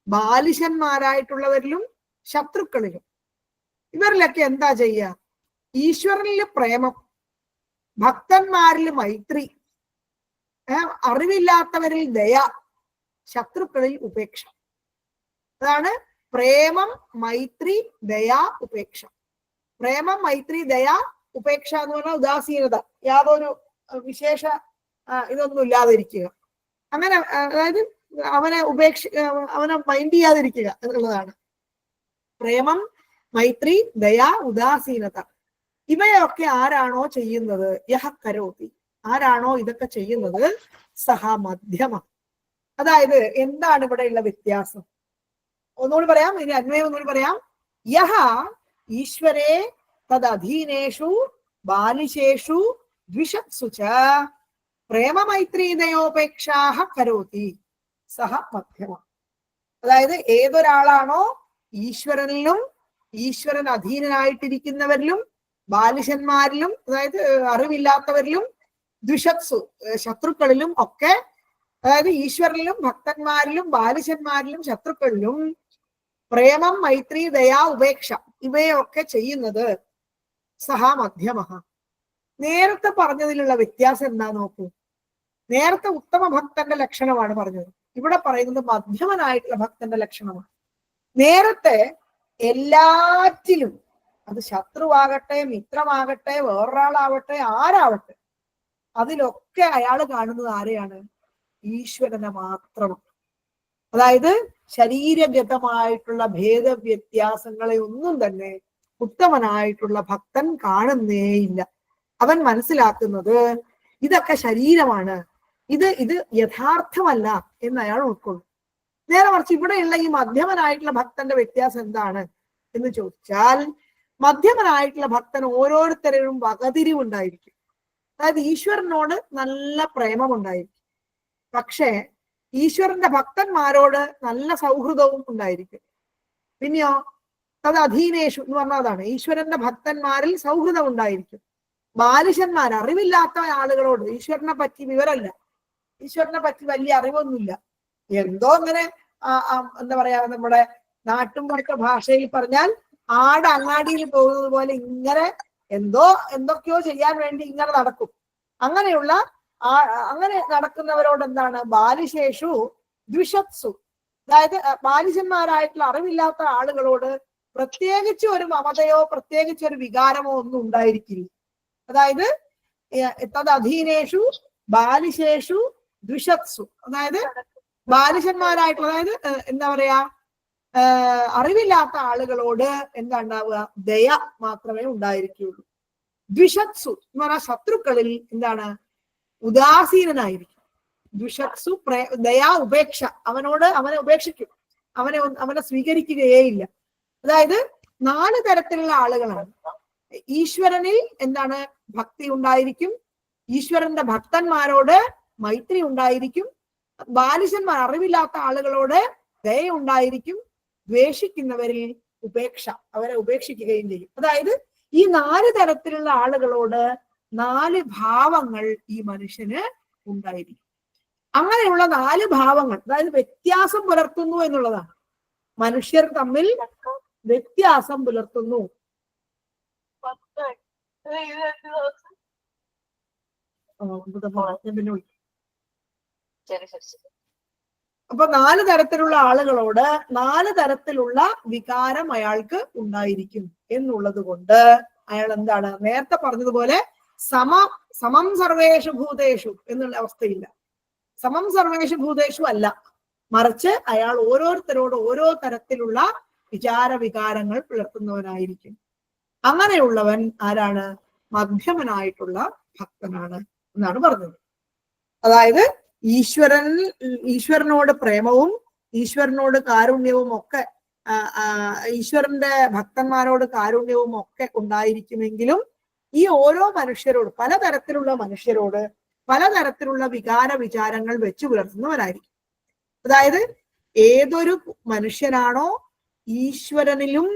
ബാലിശന്മാരായിട്ടുള്ളവരിലും ശത്രുക്കളിലും. ഇവരിലൊക്കെ എന്താ ചെയ്യുക? ഈശ്വരനിൽ പ്രേമം, ഭക്തന്മാരിൽ മൈത്രി, അറിവില്ലാത്തവരിൽ ദയ, ശത്രുക്കളിൽ ഉപേക്ഷ. അതാണ് പ്രേമം, മൈത്രി, ദയ, ഉപേക്ഷ. പ്രേമം, മൈത്രി, ദയ, ഉപേക്ഷ എന്ന് പറഞ്ഞാൽ ഉദാസീനത, യാതൊരു വിശേഷ ഇതൊന്നും ഇല്ലാതിരിക്കുക. അങ്ങനെ അതായത് അവനെ അവനെ മൈൻഡ് ചെയ്യാതിരിക്കുക എന്നുള്ളതാണ് പ്രേമം, മൈത്രി, ദയ, ഉദാസീനത. ഇവയൊക്കെ ആരാണോ ചെയ്യുന്നത്, യഹ കരോതി, ആരാണോ ഇതൊക്കെ ചെയ്യുന്നത്, സഹ മധ്യമ. അതായത് എന്താണ് ഇവിടെയുള്ള വ്യത്യാസം? ഒന്നുകൂടി പറയാം, ഇനി അന്വയം ഒന്നുകൂടി പറയാം. യഹ ഈശ്വരേ തദധീനേഷു ബാലിശേഷു ദ്വിഷത്സു ച പ്രേമമൈത്രീതയോപേക്ഷാഹ കരോതി സഹ മധ്യമ. അതായത് ഏതൊരാളാണോ ഈശ്വരനിലും ഈശ്വരൻ അധീനനായിട്ടിരിക്കുന്നവരിലും ബാലിശന്മാരിലും, അതായത് അറിവില്ലാത്തവരിലും, ദ്വിഷത്സു ശത്രുക്കളിലും ഒക്കെ, അതായത് ഈശ്വരനിലും ഭക്തന്മാരിലും ബാലിശന്മാരിലും ശത്രുക്കളിലും പ്രേമം, മൈത്രി, ദയാ, ഉപേക്ഷ ഇവയൊക്കെ ചെയ്യുന്നത് സഹ മധ്യമ. നേരത്തെ പറഞ്ഞതിലുള്ള വ്യത്യാസം എന്താ നോക്കൂ. നേരത്തെ ഉത്തമ ഭക്തന്റെ ലക്ഷണമാണ് പറഞ്ഞത്, ഇവിടെ പറയുന്നത് മധ്യമനായിട്ടുള്ള ഭക്തന്റെ ലക്ഷണമാണ്. നേരത്തെ എല്ലാറ്റിലും, അത് ശത്രുവാകട്ടെ, മിത്രമാകട്ടെ, വേറൊരാളാവട്ടെ, ആരാവട്ടെ, അതിലൊക്കെ അയാൾ കാണുന്നത് ആരെയാണ്? ഈശ്വരനെ മാത്രമാണ്. അതായത് ശരീരഗതമായിട്ടുള്ള ഭേദവ്യത്യാസങ്ങളെ ഒന്നും തന്നെ ഉത്തമനായിട്ടുള്ള ഭക്തൻ കാണുന്നേയില്ല. അവൻ മനസ്സിലാക്കുന്നത് ഇതൊക്കെ ശരീരമാണ്, ഇത് യഥാർത്ഥമല്ല എന്ന് അയാൾ ഉൾക്കൊള്ളും. നേരെ മറിച്ച് ഇവിടെയുള്ള ഈ മധ്യമനായിട്ടുള്ള ഭക്തന്റെ വ്യത്യാസം എന്താണ് എന്ന് ചോദിച്ചാൽ, മധ്യമനായിട്ടുള്ള ഭക്തൻ ഓരോരുത്തരും വകതിരിവുണ്ടായിരിക്കും. അതായത് ഈശ്വരനോട് നല്ല പ്രേമമുണ്ടായിരിക്കും, പക്ഷേ ഈശ്വരന്റെ ഭക്തന്മാരോട് നല്ല സൗഹൃദവും ഉണ്ടായിരിക്കും. പിന്നെയോ അത് അധീനേഷു എന്ന് പറഞ്ഞാൽ അതാണ്, ഈശ്വരന്റെ ഭക്തന്മാരിൽ സൗഹൃദം ഉണ്ടായിരിക്കും. ബാലിശന്മാർ, അറിവില്ലാത്ത ആളുകളോട് ഈശ്വരനെ പറ്റി വിവരമില്ല, ഈശ്വരനെ പറ്റി വലിയ അറിവൊന്നുമില്ല, എന്തോ ഇങ്ങനെ എന്താ പറയാ, നമ്മുടെ നാട്ടുമ്പുറത്തെ ഭാഷയിൽ പറഞ്ഞാൽ ആട് അങ്ങാടിയിൽ പോകുന്നത് പോലെ ഇങ്ങനെ എന്തൊക്കെയോ ചെയ്യാൻ വേണ്ടി ഇങ്ങനെ നടക്കും. അങ്ങനെ നടക്കുന്നവരോട് എന്താണ്? ബാലിശേഷു ദ്വിഷത്സു, അതായത് ബാലിശന്മാരായിട്ടുള്ള അറിവില്ലാത്ത ആളുകളോട് പ്രത്യേകിച്ച് ഒരു മമതയോ പ്രത്യേകിച്ച് ഒരു വികാരമോ ഒന്നും ഉണ്ടായിരിക്കില്ല. അതായത് തദധീനേഷു ബാലിശേഷു ദ്വിഷത്സു, അതായത് ബാലിശന്മാരായിട്ടുള്ള, അതായത് എന്താ പറയാ, അറിവില്ലാത്ത ആളുകളോട് എന്താ ഉണ്ടാവുക? ദയ മാത്രമേ ഉണ്ടായിരിക്കുകയുള്ളൂ. ദ്വിഷത്സു എന്ന് പറഞ്ഞാൽ ശത്രുക്കളിൽ എന്താണ്? ഉദാസീനനായിരിക്കും. ദ്വിഷത്സു ദയാ, ഉപേക്ഷ, അവനെ ഉപേക്ഷിക്കും, അവനെ സ്വീകരിക്കുകയേ ഇല്ല. അതായത് 4 തരത്തിലുള്ള ആളുകളാണ്. ഈശ്വരനിൽ എന്താണ്? ഭക്തി ഉണ്ടായിരിക്കും, ഈശ്വരന്റെ ഭക്തന്മാരോട് മൈത്രി ഉണ്ടായിരിക്കും, ബാലിശന്മാർ, അറിവില്ലാത്ത ആളുകളോട് ദയ ഉണ്ടായിരിക്കും, ദ്വേഷിക്കുന്നവരിൽ ഉപേക്ഷ, അവരെ ഉപേക്ഷിക്കുകയും ചെയ്യും. അതായത് ഈ 4 തരത്തിലുള്ള ആളുകളോട് 4 ഭാവങ്ങൾ ഈ മനുഷ്യന് ഉണ്ടായിരിക്കും. അങ്ങനെയുള്ള 4 ഭാവങ്ങൾ, അതായത് വ്യത്യാസം പുലർത്തുന്നു എന്നുള്ളതാണ്. മനുഷ്യർ തമ്മിൽ വ്യത്യാസം പുലർത്തുന്നു. അപ്പൊ 4 തരത്തിലുള്ള ആളുകളോട് 4 തരത്തിലുള്ള വികാരം അയാൾക്ക് ഉണ്ടായിരിക്കും എന്നുള്ളത് കൊണ്ട് അയാൾ എന്താണ്, നേരത്തെ പറഞ്ഞതുപോലെ സമം സർവേഷു ഭൂതേഷു എന്നുള്ള അവസ്ഥയില്ല. സമം സർവേഷു ഭൂതേഷു അല്ല, മറിച്ച് അയാൾ ഓരോരുത്തരോട് ഓരോ തരത്തിലുള്ള വിചാര വികാരങ്ങൾ പുലർത്തുന്നവനായിരിക്കും. അങ്ങനെയുള്ളവൻ ആരാണ്? മധ്യമനായിട്ടുള്ള ഭക്തനാണ് എന്നാണ് പറഞ്ഞത്. അതായത് ഈശ്വരനോട് പ്രേമവും ഈശ്വരനോട് കാരുണ്യവും ഒക്കെ, ഈശ്വരന്റെ ഭക്തന്മാരോട് കാരുണ്യവും ഒക്കെ ഉണ്ടായിരിക്കുമെങ്കിലും ഈ ഓരോ മനുഷ്യരോട്, പലതരത്തിലുള്ള മനുഷ്യരോട് പലതരത്തിലുള്ള വികാര വിചാരങ്ങൾ വെച്ചു പുലർത്തുന്നവരായിരിക്കും. അതായത് ഏതൊരു മനുഷ്യനാണോ ഈശ്വരനിലും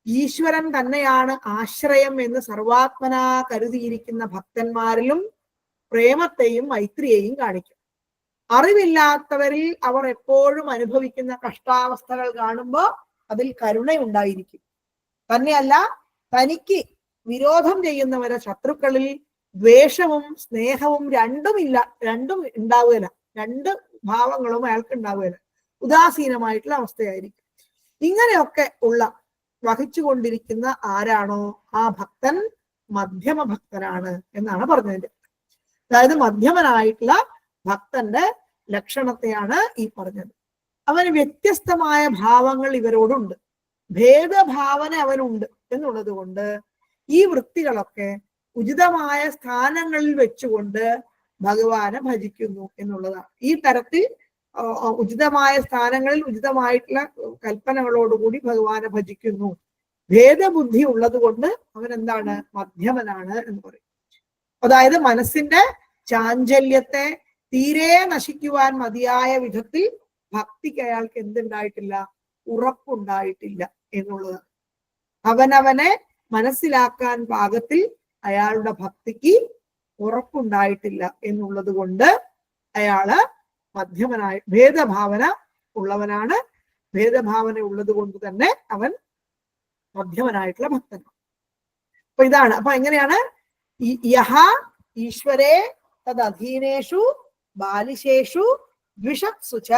ഈശ്വരൻ തന്നെയാണ് ആശ്രയം എന്ന് സർവാത്മനാ കരുതിയിരിക്കുന്ന ഭക്തന്മാരിലും പ്രേമത്തെയും മൈത്രിയെയും കാണിക്കും. അറിവില്ലാത്തവരിൽ അവർ എപ്പോഴും അനുഭവിക്കുന്ന കഷ്ടാവസ്ഥകൾ കാണുമ്പോൾ അതിൽ കരുണയുണ്ടായിരിക്കും. തന്നെയല്ല, തനിക്ക് വിരോധം ചെയ്യുന്നവരെ, ശത്രുക്കളിൽ ദ്വേഷവും സ്നേഹവും രണ്ടും ഉണ്ടാവുകയില്ല. 2 ഭാവങ്ങളും അയാൾക്ക് ഉണ്ടാവുകയില്ല. ഉദാസീനമായിട്ടുള്ള അവസ്ഥയായിരിക്കും. ഇങ്ങനെയൊക്കെ വഹിച്ചുകൊണ്ടിരിക്കുന്ന ആരാണോ ആ ഭക്തൻ മധ്യമ ഭക്തനാണ് എന്നാണ് പറഞ്ഞത്. അതായത് മധ്യമനായിട്ടുള്ള ഭക്തന്റെ ലക്ഷണത്തെയാണ് ഈ പറഞ്ഞത്. അവന് വ്യത്യസ്തമായ ഭാവങ്ങൾ ഇവരോടുണ്ട്, ഭേദഭാവന അവനുണ്ട് എന്നുള്ളത് കൊണ്ട് ഈ വൃത്തികളൊക്കെ ഉചിതമായ സ്ഥാനങ്ങളിൽ വെച്ചുകൊണ്ട് ഭഗവാനെ ഭജിക്കുന്നു എന്നുള്ളതാണ്. ഈ തരത്തിൽ ഉചിതമായ സ്ഥാനങ്ങളിൽ ഉചിതമായിട്ടുള്ള കൽപ്പനകളോടുകൂടി ഭഗവാനെ ഭജിക്കുന്നു. ഭേദബുദ്ധി ഉള്ളത് കൊണ്ട് അവൻ എന്താണ്? മധ്യമനാണ് എന്ന് പറയും. അതായത് മനസ്സിന്റെ ചാഞ്ചല്യത്തെ തീരെ നശിക്കുവാൻ മതിയായ വിധത്തിൽ ഭക്തിക്ക് അയാൾക്ക് എന്തുണ്ടായിട്ടില്ല? ഉറപ്പുണ്ടായിട്ടില്ല എന്നുള്ളതാണ്. അവനവനെ മനസ്സിലാക്കാൻ പാകത്തിൽ അയാളുടെ ഭക്തിക്ക് ഉറപ്പുണ്ടായിട്ടില്ല എന്നുള്ളത് കൊണ്ട് അയാള് മധ്യമനായ ഭേദഭാവന ഉള്ളവനാണ്. ഭേദഭാവന ഉള്ളത് കൊണ്ട് തന്നെ അവൻ മധ്യമനായിട്ടുള്ള ഭക്തനാണ്. അപ്പൊ ഇതാണ്. അപ്പൊ എങ്ങനെയാണ്? യഹ ഈശ്വരേ തദധീനേഷു ബാലിശേഷു ദ്വിഷത്സു ച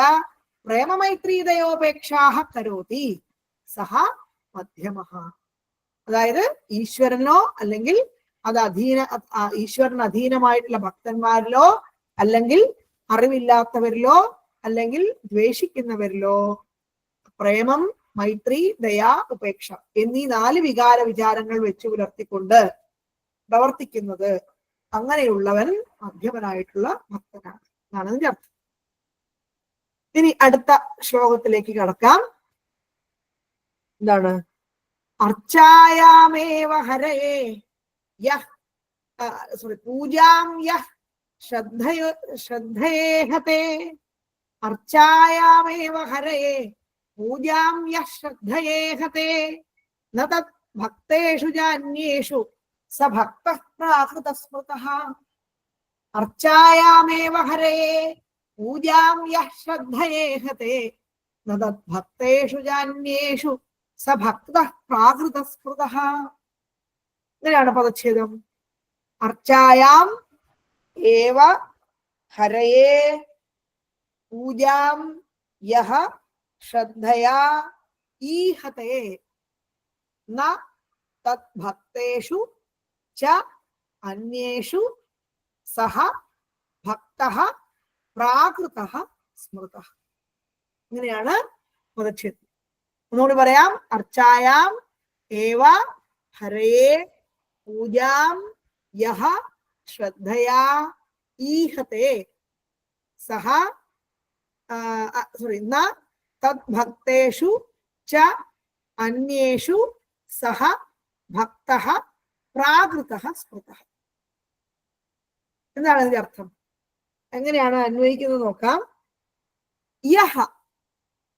പ്രേമമൈത്രീദയോപേക്ഷാഃ കരോതി സഹ മധ്യമഃ. അതായത് ഈശ്വരനോ അല്ലെങ്കിൽ ഈശ്വരന് അധീനമായിട്ടുള്ള ഭക്തന്മാരിലോ അല്ലെങ്കിൽ അറിവില്ലാത്തവരിലോ അല്ലെങ്കിൽ ദ്വേഷിക്കുന്നവരിലോ പ്രേമം, മൈത്രി, ദയ, ഉപേക്ഷ എന്നീ 4 വികാര വിചാരങ്ങൾ വെച്ച് പുലർത്തിക്കൊണ്ട് പ്രവർത്തിക്കുന്നത്, അങ്ങനെയുള്ളവൻ മധ്യമനായിട്ടുള്ള ഭക്തനാണ് എന്നാണ് അതിന്റെ അർത്ഥം. ഇനി അടുത്ത ശ്ലോകത്തിലേക്ക് കടക്കാം. എന്താണ്? അർച്ചായാമേവ ഹരയേ യഹ് പൂജാം യഹ് ശ്രദ്ധയേഹതേ. അർച്ചായാമേവ ഹരയേ പൂജാം യഹ് ശ്രദ്ധയേഹതേ ന തത് ഭക്തേഷു ജാന്യേഷു സ ഭക്തഃ പ്രാകൃതസ്മൃതഃ. അർച്ചായാമേവ ഹരയേ പൂജാം യഹ് ശ്രദ്ധയേഹതേ ന തത് ഭക്തേഷു ജാന്യേഷു സ ഭക്തഃ പ്രാകൃതസ്മൃതഃ. ഇങ്ങനെയാണ് പദച്ഛേദം. അർച്ചായാം ഏവ ഹരയേ പൂജാം യഹ ശ്രദ്ധയാ ഈഹതേ ന തത് ഭക്തേഷു ച അന്യേഷു സഹ ഭക്തഃ പ്രാകൃതഃ സ്മൃതഃ. ഇങ്ങനെയാണ് പദച്ഛേദം. ഒന്നുകൂടി പറയാം. അർച്ചായാം ഏവ ഹരയേ പൂജാം യഹ ശ്രദ്ധയാ ഈഹതേ സഹ ന തത് ഭക്തേഷു ച അന്യേഷു സഹ ഭക്തഃ പ്രാകൃതഃ സ്മൃതഃ. എന്താണ് ഇതിന്റെ അർത്ഥം? എങ്ങനെയാണ് അന്വയിക്കുന്നത് നോക്കാം. യഹ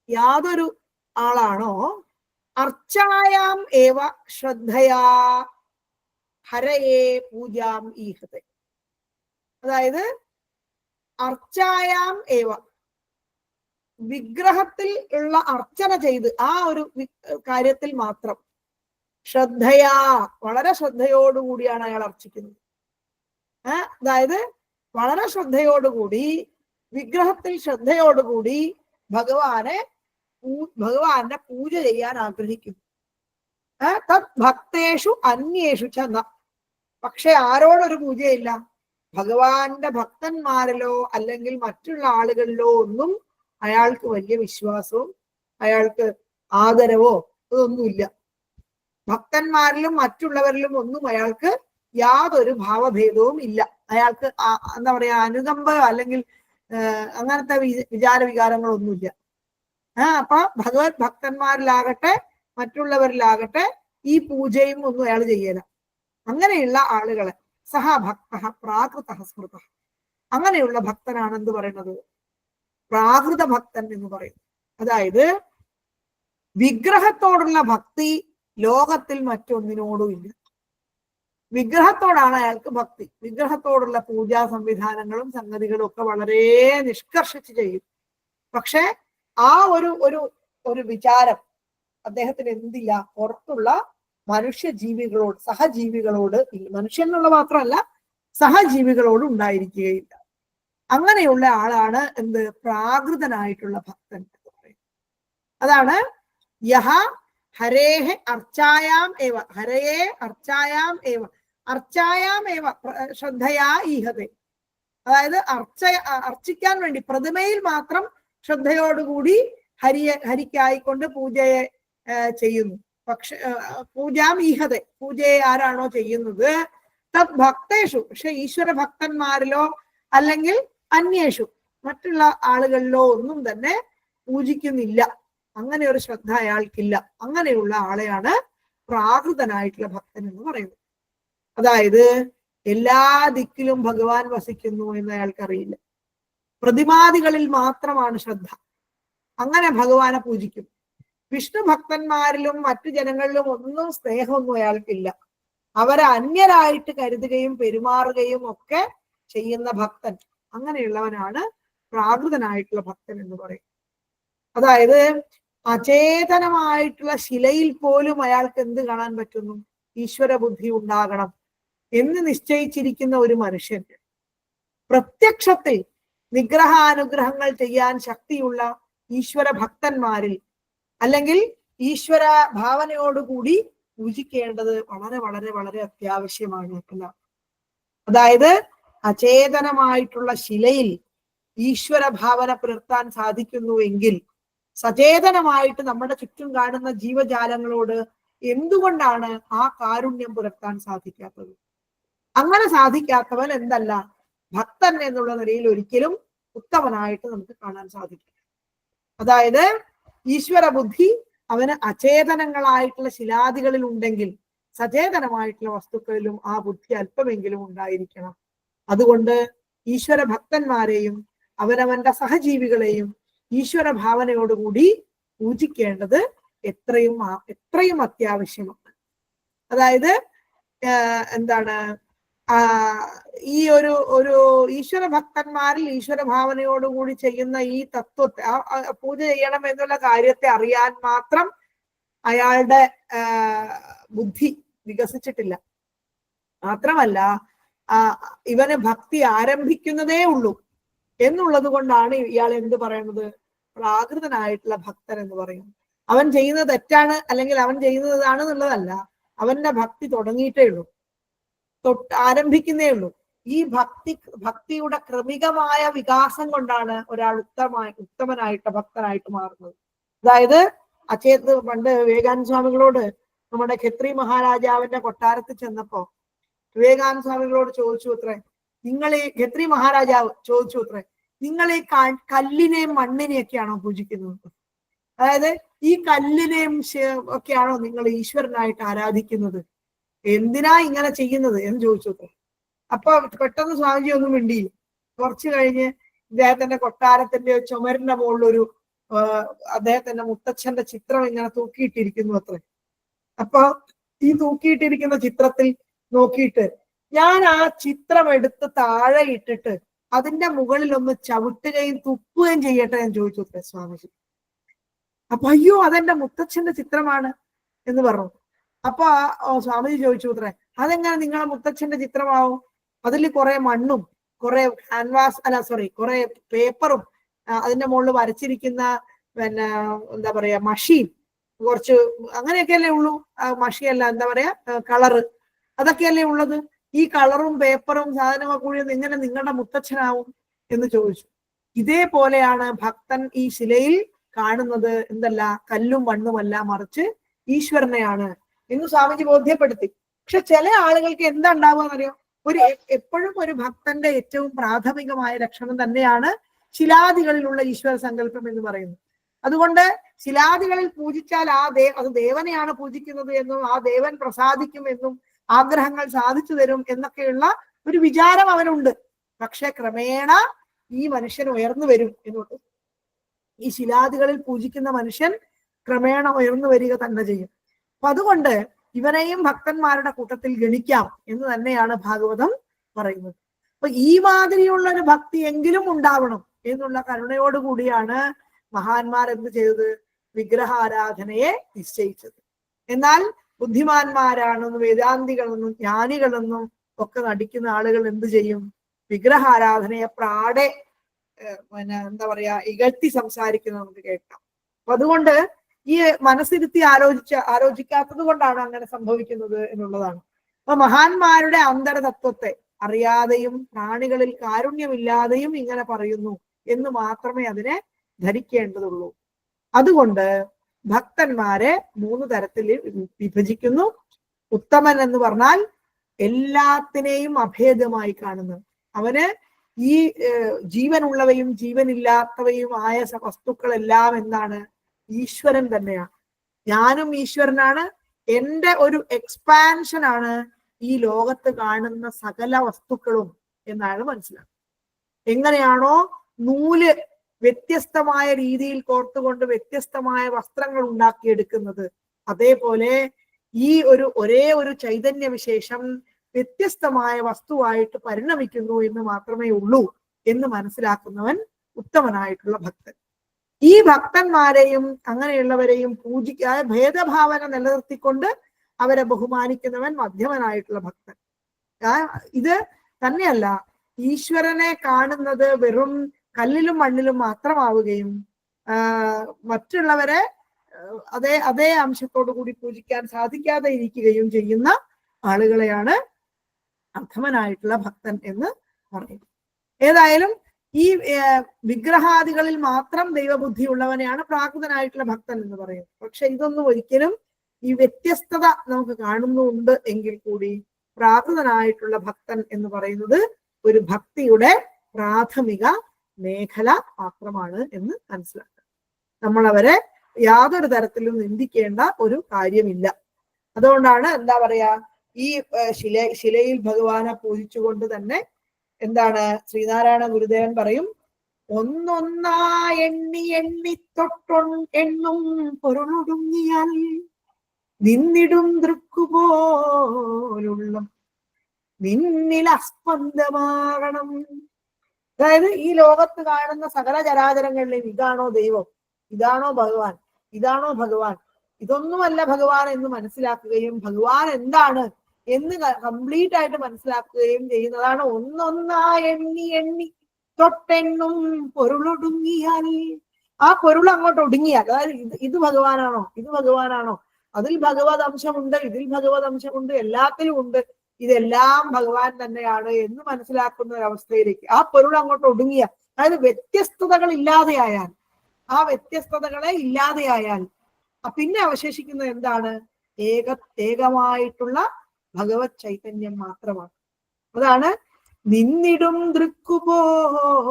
യാതൊരു ആളാണോ അർച്ചായാം ഏവ ശ്രദ്ധയാ ഹരയേ പൂജാം ഈഹതേ. അതായത് അർച്ചായാം ഏവ, വിഗ്രഹത്തിൽ ഉള്ള അർച്ചന ചെയ്ത് ആ ഒരു കാര്യത്തിൽ മാത്രം ശ്രദ്ധയാ, വളരെ ശ്രദ്ധയോടുകൂടിയാണ് അയാൾ അർച്ചിക്കുന്നത്. അതായത് വളരെ ശ്രദ്ധയോടുകൂടി, വിഗ്രഹത്തിൽ ശ്രദ്ധയോടുകൂടി ഭഗവാന്റെ പൂജ ചെയ്യാൻ ആഗ്രഹിക്കുന്നു. തത് ഭക്തേഷു അന്യേഷു ച ന, പക്ഷെ ആരോടൊരു പൂജയില്ല? ഭഗവാന്റെ ഭക്തന്മാരിലോ അല്ലെങ്കിൽ മറ്റുള്ള ആളുകളിലോ ഒന്നും അയാൾക്ക് വലിയ വിശ്വാസവും അയാൾക്ക് ആദരവോ അതൊന്നുമില്ല. ഭക്തന്മാരിലും മറ്റുള്ളവരിലും ഒന്നും അയാൾക്ക് യാതൊരു ഭാവഭേദവും ഇല്ല. അയാൾക്ക് എന്താ പറയാ, അനുകമ്പ അല്ലെങ്കിൽ അങ്ങനത്തെ വിചാര വികാരങ്ങളൊന്നുമില്ല. അപ്പൊ ഭഗവത് ഭക്തന്മാരിലാകട്ടെ മറ്റുള്ളവരിലാകട്ടെ ഈ പൂജയും ഒന്നും അയാൾ ചെയ്യല. അങ്ങനെയുള്ള ആളുകളെ സഹ ഭക്ത പ്രാകൃത സ്മൃത, അങ്ങനെയുള്ള ഭക്തനാണ് എന്ത് പറയുന്നത്? പ്രാകൃത ഭക്തൻ എന്ന് പറയും. അതായത് വിഗ്രഹത്തോടുള്ള ഭക്തി ലോകത്തിൽ മറ്റൊന്നിനോടും ഇല്ല. വിഗ്രഹത്തോടാണ് അയാൾക്ക് ഭക്തി. വിഗ്രഹത്തോടുള്ള പൂജാ സംവിധാനങ്ങളും സംഗതികളും ഒക്കെ വളരെ നിഷ്കർഷിച്ച് ചെയ്യും. പക്ഷെ ആ ഒരു ഒരു ഒരു വിചാരം അദ്ദേഹത്തിന് എന്തില്ല? പുറത്തുള്ള മനുഷ്യജീവികളോട്, സഹജീവികളോട്, മനുഷ്യൻ എന്നുള്ള മാത്രമല്ല സഹജീവികളോട് ഉണ്ടായിരിക്കുകയില്ല. അങ്ങനെയുള്ള ആളാണ് എന്ത്? പ്രാകൃതനായിട്ടുള്ള ഭക്തൻ എന്ന് പറയും. അതാണ് യഹ ഹരേഹ അർച്ചായാം ഏവ, ഹരയെ അർച്ചായാം ഏവ, അർച്ചായാം ഏവ ശ്രദ്ധയാ ഈഹതെ, അതായത് അർച്ചിക്കാൻ വേണ്ടി പ്രതിമയിൽ മാത്രം ശ്രദ്ധയോടുകൂടി ഹരിക്കായിക്കൊണ്ട് പൂജയെ ചെയ്യുന്നു. പക്ഷെ പൂജാം ഈഹതെ, പൂജയെ ആരാണോ ചെയ്യുന്നത്, തത് ഭക്തേഷു, പക്ഷെ ഈശ്വര ഭക്തന്മാരിലോ അല്ലെങ്കിൽ അന്യേഷു മറ്റുള്ള ആളുകളിലോ ഒന്നും തന്നെ പൂജിക്കുന്നില്ല. അങ്ങനെ ഒരു ശ്രദ്ധ അയാൾക്കില്ല. അങ്ങനെയുള്ള ആളെയാണ് പ്രാകൃതനായിട്ടുള്ള ഭക്തൻ എന്ന് പറയുന്നത്. അതായത് എല്ലാ ദിക്കിലും ഭഗവാൻ വസിക്കുന്നു എന്ന് അയാൾക്കറിയില്ല. പ്രതിമാദികളിൽ മാത്രമാണ് ശ്രദ്ധ. അങ്ങനെ ഭഗവാനെ പൂജിക്കും. വിഷ്ണു ഭക്തന്മാരിലും മറ്റു ജനങ്ങളിലും ഒന്നും സ്നേഹമൊന്നും അയാൾക്കില്ല. അവരെ അന്യരായിട്ട് കരുതുകയും പെരുമാറുകയും ഒക്കെ ചെയ്യുന്ന ഭക്തൻ, അങ്ങനെയുള്ളവനാണ് പ്രാകൃതനായിട്ടുള്ള ഭക്തൻ എന്ന് പറയും. അതായത് അചേതനമായിട്ടുള്ള ശിലയിൽ പോലും അയാൾക്ക് എന്ത് കാണാൻ പറ്റുന്നു? ഈശ്വര ബുദ്ധി ഉണ്ടാകണം എന്ന് നിശ്ചയിച്ചിരിക്കുന്ന ഒരു മനുഷ്യൻ പ്രത്യക്ഷത്തിൽ നിഗ്രഹാനുഗ്രഹങ്ങൾ ചെയ്യാൻ ശക്തിയുള്ള ഈശ്വര ഭക്തന്മാരിൽ അല്ലെങ്കിൽ ഈശ്വര ഭാവനയോടുകൂടി പൂജിക്കേണ്ടത് വളരെ വളരെ വളരെ അത്യാവശ്യമാണ്. അതായത് അചേതനമായിട്ടുള്ള ശിലയിൽ ഈശ്വര ഭാവന പുലർത്താൻ സാധിക്കുന്നുവെങ്കിൽ സചേതനമായിട്ട് നമ്മുടെ ചുറ്റും കാണുന്ന ജീവജാലങ്ങളോട് എന്തുകൊണ്ടാണ് ആ കാരുണ്യം പുലർത്താൻ സാധിക്കാത്തത്? അങ്ങനെ സാധിക്കാത്തവൻ എന്തല്ല, ഭക്തൻ എന്നുള്ള നിലയിൽ ഒരിക്കലും ഉത്തമനായിട്ട് നമുക്ക് കാണാൻ സാധിക്കും. അതായത് ഈശ്വര ബുദ്ധി അവന് അചേതനങ്ങളായിട്ടുള്ള ശിലാദികളിൽ ഉണ്ടെങ്കിൽ സചേതനമായിട്ടുള്ള വസ്തുക്കളിലും ആ ബുദ്ധി അല്പമെങ്കിലും ഉണ്ടായിരിക്കണം. അതുകൊണ്ട് ഈശ്വര ഭക്തന്മാരെയും അവനവന്റെ സഹജീവികളെയും ഈശ്വര ഭാവനയോടുകൂടി പൂജിക്കേണ്ടത് എത്രയും അത്യാവശ്യമാണ്. അതായത് എന്താണ്, ഈ ഒരു ഈശ്വര ഭക്തന്മാരിൽ ഈശ്വര ഭാവനയോടുകൂടി ചെയ്യുന്ന ഈ തത്വത്തെ പൂജ ചെയ്യണം എന്നുള്ള കാര്യത്തെ അറിയാൻ മാത്രം അയാളുടെ ബുദ്ധി വികസിച്ചിട്ടില്ല. മാത്രമല്ല ഇവന് ഭക്തി ആരംഭിക്കുന്നതേ ഉള്ളൂ എന്നുള്ളത് കൊണ്ടാണ് ഇയാൾ എന്ത് പറയുന്നത്? പ്രാകൃതനായിട്ടുള്ള ഭക്തൻ എന്ന് പറയുന്നത്. അവൻ ചെയ്യുന്നത് തെറ്റാണ് അല്ലെങ്കിൽ അവൻ ചെയ്യുന്നതാണ് എന്നുള്ളതല്ല, അവന്റെ ഭക്തി തുടങ്ങിയിട്ടേ ഉള്ളൂ, ആരംഭിക്കുന്നേ ഉള്ളൂ. ഈ ഭക്തിയുടെ ക്രമികമായ വികാസം കൊണ്ടാണ് ഒരാൾ ഉത്തമനായിട്ട് ഭക്തനായിട്ട് മാറുന്നത്. അതായത് പണ്ട് വിവേകാനന്ദ സ്വാമികളോട് നമ്മുടെ ഖത്രി മഹാരാജാവിന്റെ കൊട്ടാരത്തിൽ ചെന്നപ്പോ വിവേകാനന്ദ സ്വാമികളോട് ചോദിച്ചു അത്രേ, നിങ്ങൾ ഈ ഖത്രി മഹാരാജാവ് ചോദിച്ചു അത്രേ, നിങ്ങൾ ഈ കല്ലിനെയും മണ്ണിനെയൊക്കെയാണോ പൂജിക്കുന്നത്? അതായത് ഈ കല്ലിനെയും ഒക്കെയാണോ നിങ്ങൾ ഈശ്വരനായിട്ട് ആരാധിക്കുന്നത്? എന്തിനാ ഇങ്ങനെ ചെയ്യുന്നത് എന്ന് ചോദിച്ചു അത്രേ. അപ്പൊ പെട്ടെന്ന് സ്വാമിജി ഒന്നും മിണ്ടിയില്ല. കുറച്ചു കഴിഞ്ഞ് ഇദ്ദേഹത്തിന്റെ കൊട്ടാരത്തിന്റെ ചുമരിന്റെ മുകളിലൊരു അദ്ദേഹത്തിന്റെ മുത്തച്ഛന്റെ ചിത്രം ഇങ്ങനെ തൂക്കിയിട്ടിരിക്കുന്നു അത്രേ. അപ്പൊ ഈ തൂക്കിയിട്ടിരിക്കുന്ന ചിത്രത്തിൽ നോക്കിയിട്ട്, ഞാൻ ആ ചിത്രം എടുത്ത് താഴെ ഇട്ടിട്ട് അതിന്റെ മുകളിൽ ഒന്ന് ചവിട്ടുകയും തുപ്പുകയും ചെയ്യട്ടെ എന്ന് ചോദിച്ചു അത്രേ സ്വാമിജി. അപ്പൊ അയ്യോ അതെന്റെ മുത്തച്ഛന്റെ ചിത്രമാണ് എന്ന് പറഞ്ഞു. അപ്പൊ സ്വാമിജി ചോദിച്ചു അത്രേ, അതെങ്ങനെ നിങ്ങളെ മുത്തച്ഛന്റെ ചിത്രമാവും? അതിൽ കുറെ മണ്ണും കുറെ ക്യാൻവാസ് കുറെ പേപ്പറും അതിന്റെ മുകളിൽ വരച്ചിരിക്കുന്ന പിന്നെ എന്താ പറയാ മഷിയും കുറച്ച് അങ്ങനെയൊക്കെയല്ലേ ഉള്ളൂ. മഷിയല്ല, എന്താ പറയാ കളറ്, അതൊക്കെയല്ലേ ഉള്ളത്. ഈ കളറും പേപ്പറും സാധനമൊക്കെ കൂടി എങ്ങനെ നിങ്ങളുടെ മുത്തച്ഛനാവും എന്ന് ചോദിച്ചു. ഇതേപോലെയാണ് ഭക്തൻ ഈ ശിലയിൽ കാണുന്നത് എന്തല്ല, കല്ലും മണ്ണുമല്ല, മറിച്ച് ഈശ്വരനെയാണ് എന്ന് സ്വാമിജി ബോധ്യപ്പെടുത്തി. പക്ഷെ ചില ആളുകൾക്ക് എന്താ ഉണ്ടാവുകയെന്നറിയോ, എപ്പോഴും ഒരു ഭക്തന്റെ ഏറ്റവും പ്രാഥമികമായ ലക്ഷണം തന്നെയാണ് ശിലാദികളിലുള്ള ഈശ്വര സങ്കല്പം എന്ന് പറയുന്നത്. അതുകൊണ്ട് ശിലാദികളിൽ പൂജിച്ചാൽ അത് ദേവനെയാണ് പൂജിക്കുന്നത് എന്നും ആ ദേവൻ പ്രസാദിക്കും എന്നും ആഗ്രഹങ്ങൾ സാധിച്ചു തരും എന്നൊക്കെയുള്ള ഒരു വിചാരം അവനുണ്ട്. പക്ഷെ ക്രമേണ ഈ മനുഷ്യൻ ഉയർന്നു വരും എന്നുണ്ട്. ഈ ശിലാദികളിൽ പൂജിക്കുന്ന മനുഷ്യൻ ക്രമേണ ഉയർന്നു വരിക തന്നെ ചെയ്യും. അപ്പൊ അതുകൊണ്ട് ഇവനെയും ഭക്തന്മാരുടെ കൂട്ടത്തിൽ ഗണിക്കാം എന്ന് തന്നെയാണ് ഭാഗവതം പറയുന്നത്. അപ്പൊ ഈ മാതിരിയുള്ള ഒരു ഭക്തി എങ്കിലും ഉണ്ടാവണം എന്നുള്ള കരുണയോടുകൂടിയാണ് മഹാന്മാർ എന്ത് ചെയ്തത്, വിഗ്രഹാരാധനയെ നിശ്ചയിച്ചത്. എന്നാൽ ബുദ്ധിമാന്മാരാണെന്നും വേദാന്തികളെന്നും ജ്ഞാനികളെന്നും ഒക്കെ നടിക്കുന്ന ആളുകൾ എന്ത് ചെയ്യും, വിഗ്രഹാരാധനയെ പ്രാടെ എന്താ പറയാ ഇകഴ്ത്തി സംസാരിക്കുന്നത് നമുക്ക് കേൾക്കാം. അപ്പൊ അതുകൊണ്ട് ഈ മനസ്സിരുത്തി ആലോചിക്കാത്തത് കൊണ്ടാണ് അങ്ങനെ സംഭവിക്കുന്നത് എന്നുള്ളതാണ്. അപ്പൊ മഹാന്മാരുടെ അന്തരതത്വത്തെ അറിയാതെയും പ്രാണികളിൽ കാരുണ്യമില്ലാതെയും ഇങ്ങനെ പറയുന്നു എന്ന് മാത്രമേ അതിനെ ധരിക്കേണ്ടതുള്ളൂ. അതുകൊണ്ട് ഭക്തന്മാരെ 3 തരത്തിൽ വിഭജിക്കുന്നു. ഉത്തമൻ എന്ന് പറഞ്ഞാൽ എല്ലാത്തിനെയും അഭേദമായി കാണുന്നു. അവന് ഈ ജീവനുള്ളവയും ജീവനില്ലാത്തവയും ആയ വസ്തുക്കളെല്ലാം എന്താണ്, ഈശ്വരൻ തന്നെയാണ്. ഞാനും ഈശ്വരനാണ്, എൻ്റെ ഒരു എക്സ്പാൻഷൻ ആണ് ഈ ലോകത്ത് കാണുന്ന സകല വസ്തുക്കളും എന്നാണ് മനസ്സിലാക്കുന്നത്. എങ്ങനെയാണോ നൂല് വ്യത്യസ്തമായ രീതിയിൽ കോർത്തുകൊണ്ട് വ്യത്യസ്തമായ വസ്ത്രങ്ങൾ ഉണ്ടാക്കിയെടുക്കുന്നത്, അതേപോലെ ഈ ഒരേ ഒരു ചൈതന്യ വിശേഷം വ്യത്യസ്തമായ വസ്തുവായിട്ട് പരിണമിക്കുന്നു എന്ന് മാത്രമേ ഉള്ളൂ എന്ന് മനസ്സിലാക്കുന്നവൻ ഉത്തമനായിട്ടുള്ള ഭക്തൻ. ഈ ഭക്തന്മാരെയും അങ്ങനെയുള്ളവരെയും പൂജിക്കാതെ ഭേദഭാവന നിലനിർത്തിക്കൊണ്ട് അവരെ ബഹുമാനിക്കുന്നവൻ മധ്യമനായിട്ടുള്ള ഭക്തൻ. ഇത് തന്നെയല്ല, ഈശ്വരനെ കാണുന്നത് വെറും കല്ലിലും മണ്ണിലും മാത്രമാവുകയും മറ്റുള്ളവരെ അതേ അംശത്തോടു കൂടി പൂജിക്കാൻ സാധിക്കാതെ ഇരിക്കുകയും ചെയ്യുന്ന ആളുകളെയാണ് അധമനായിട്ടുള്ള ഭക്തൻ എന്ന് പറയുന്നത്. ഏതായാലും ഈ വിഗ്രഹാദികളിൽ മാത്രം ദൈവബുദ്ധി ഉള്ളവനെയാണ് പ്രാകൃതനായിട്ടുള്ള ഭക്തൻ എന്ന് പറയുന്നത്. പക്ഷെ ഇതൊന്നും ഒരിക്കലും ഈ വ്യത്യസ്തത നമുക്ക് കാണുന്നുണ്ട് എങ്കിൽ കൂടി പ്രാകൃതനായിട്ടുള്ള ഭക്തൻ എന്ന് പറയുന്നത് ഒരു ഭക്തിയുടെ പ്രാഥമിക മേഖല മാത്രമാണ് എന്ന് മനസ്സിലാക്കുക. നമ്മൾ അവരെ യാതൊരു തരത്തിലും നിന്ദിക്കേണ്ട ഒരു കാര്യമില്ല. അതുകൊണ്ടാണ് എന്താ പറയാ, ഈ ശിലയിൽ ഭഗവാനെ പൂജിച്ചുകൊണ്ട് തന്നെ എന്താണ് ശ്രീനാരായണ ഗുരുദേവൻ പറയും, ഒന്നൊന്നാ എണ്ണി എണ്ണി എണ്ണും പൊരുളൊടുങ്ങിയാൽ നിന്നിടും ദൃക്കുപോലുള്ള നിന്നിൽ അസ്പന്ദമാകണം. അതായത് ഈ ലോകത്ത് കാണുന്ന സകല ചരാചരങ്ങളിലും ഇതാണോ ദൈവം, ഇതാണോ ഭഗവാൻ, ഇതാണോ ഭഗവാൻ, ഇതൊന്നുമല്ല ഭഗവാൻ എന്ന് മനസ്സിലാക്കുകയും ഭഗവാൻ എന്താണ് എന്ന് കംപ്ലീറ്റ് ആയിട്ട് മനസ്സിലാക്കുകയും ചെയ്യുന്നതാണ് ഒന്നൊന്നാ എണ്ണി എണ്ണി തൊട്ടെണ്ണും പൊരുളൊടുങ്ങിയാൽ. ആ പൊരുൾ അങ്ങോട്ട് ഒടുങ്ങിയാൽ, അതായത് ഇത് ഭഗവാനാണോ, ഇത് ഭഗവാനാണോ, അതിൽ ഭഗവത് അംശമുണ്ട്, ഇതിൽ ഭഗവത് അംശമുണ്ട്, എല്ലാത്തിലും ഉണ്ട്, ഇതെല്ലാം ഭഗവാൻ തന്നെയാണ് എന്ന് മനസ്സിലാക്കുന്ന ഒരവസ്ഥയിലേക്ക് ആ പൊരുൾ അങ്ങോട്ട് ഒടുങ്ങിയ, അതായത് വ്യത്യസ്തതകൾ ഇല്ലാതെയായാൽ, ആ വ്യത്യസ്തതകളെ ഇല്ലാതെയായാൽ പിന്നെ അവശേഷിക്കുന്നത് എന്താണ്, ഏകമായിട്ടുള്ള ഭഗവത് ചൈതന്യം മാത്രമാണ്. അതാണ് നിന്നിടും ദൃക്കുപോലുള്ള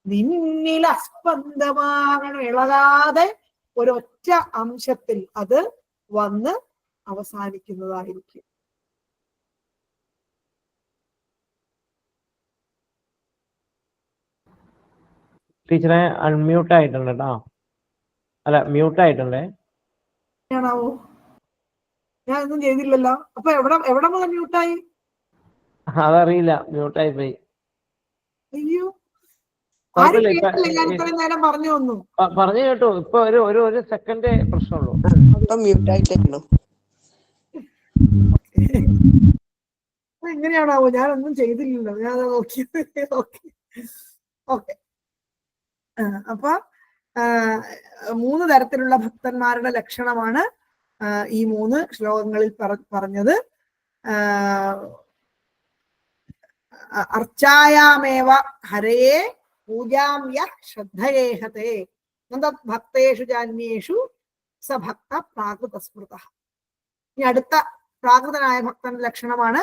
നിന്നിൽ അസ്പന്ദമാകണം, ഇളകാതെ ഒരൊറ്റ അംശത്തിൽ അത് വന്ന് അവസാനിക്കുന്നതായിരിക്കും. ടീച്ചറെ അൺമ്യൂട്ട് ആയിട്ടുണ്ട് കേട്ടോ, അല്ല മ്യൂട്ട് ആയിട്ടുണ്ടേ. ഞാനാവോ, ഞാൻ ഒന്നും ചെയ്തില്ലല്ലോ. അപ്പൊ എവിടെ മുതൽ മ്യൂട്ടായി? അതറിയില്ല, മ്യൂട്ടായി പോയി. അയ്യോ, ആരും കുഴപ്പമില്ല. കേട്ടില്ല ഞാൻ ഇത്രയും നേരം പറഞ്ഞു ഒന്നും. പറഞ്ഞു കേട്ടു. ഇപ്പൊ ഒരു സെക്കൻഡ് പ്രശ്നമുള്ളൂ. മ്യൂട്ടായിട്ടായിരുന്നു. എങ്ങനെയാണാവോ, ഞാനൊന്നും ചെയ്തില്ലല്ലോ, ഞാൻ നോക്കിയത്. Okay okay. അപ്പൊ 3 തരത്തിലുള്ള ഭക്തന്മാരുടെ ലക്ഷണമാണ് ഈ 3 ശ്ലോകങ്ങളിൽ പറഞ്ഞത്. അർച്ചായാമേവ ഹരയെ പൂജാം യഃ ശ്രദ്ധയേഹതേ ഭക്തേഷു ജാന്യേഷു സ ഭക്ത പ്രാകൃതസ്മൃതഃ. ഇനി അടുത്ത പ്രാകൃതനായ ഭക്തന്റെ ലക്ഷണമാണ്.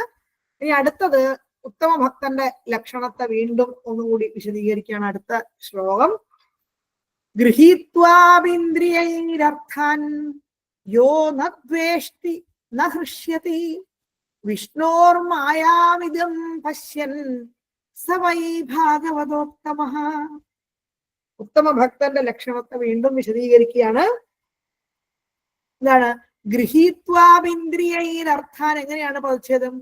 ഇനി അടുത്തത് ഉത്തമ ഭക്തന്റെ ലക്ഷണത്തെ വീണ്ടും ഒന്നുകൂടി വിശദീകരിക്കുകയാണ് അടുത്ത ശ്ലോകം. ഗൃഹീത്വാബിന്ദ്രിയൈരർത്ഥാൻ യോ ന ദ്വേഷ്ടി ന ഹൃഷ്യതി വിഷ്ണോർമായാമിദം പശ്യൻ സ വൈ ഭാഗവതോത്തമഃ. ഉത്തമ ഭക്തന്റെ ലക്ഷണത്തെ വീണ്ടും വിശദീകരിക്കുകയാണ്. എന്താണ്? ഗൃഹീത്വാബിന്ദ്രിയൈരർത്ഥാൻ. എങ്ങനെയാണ് പദച്ഛേദം?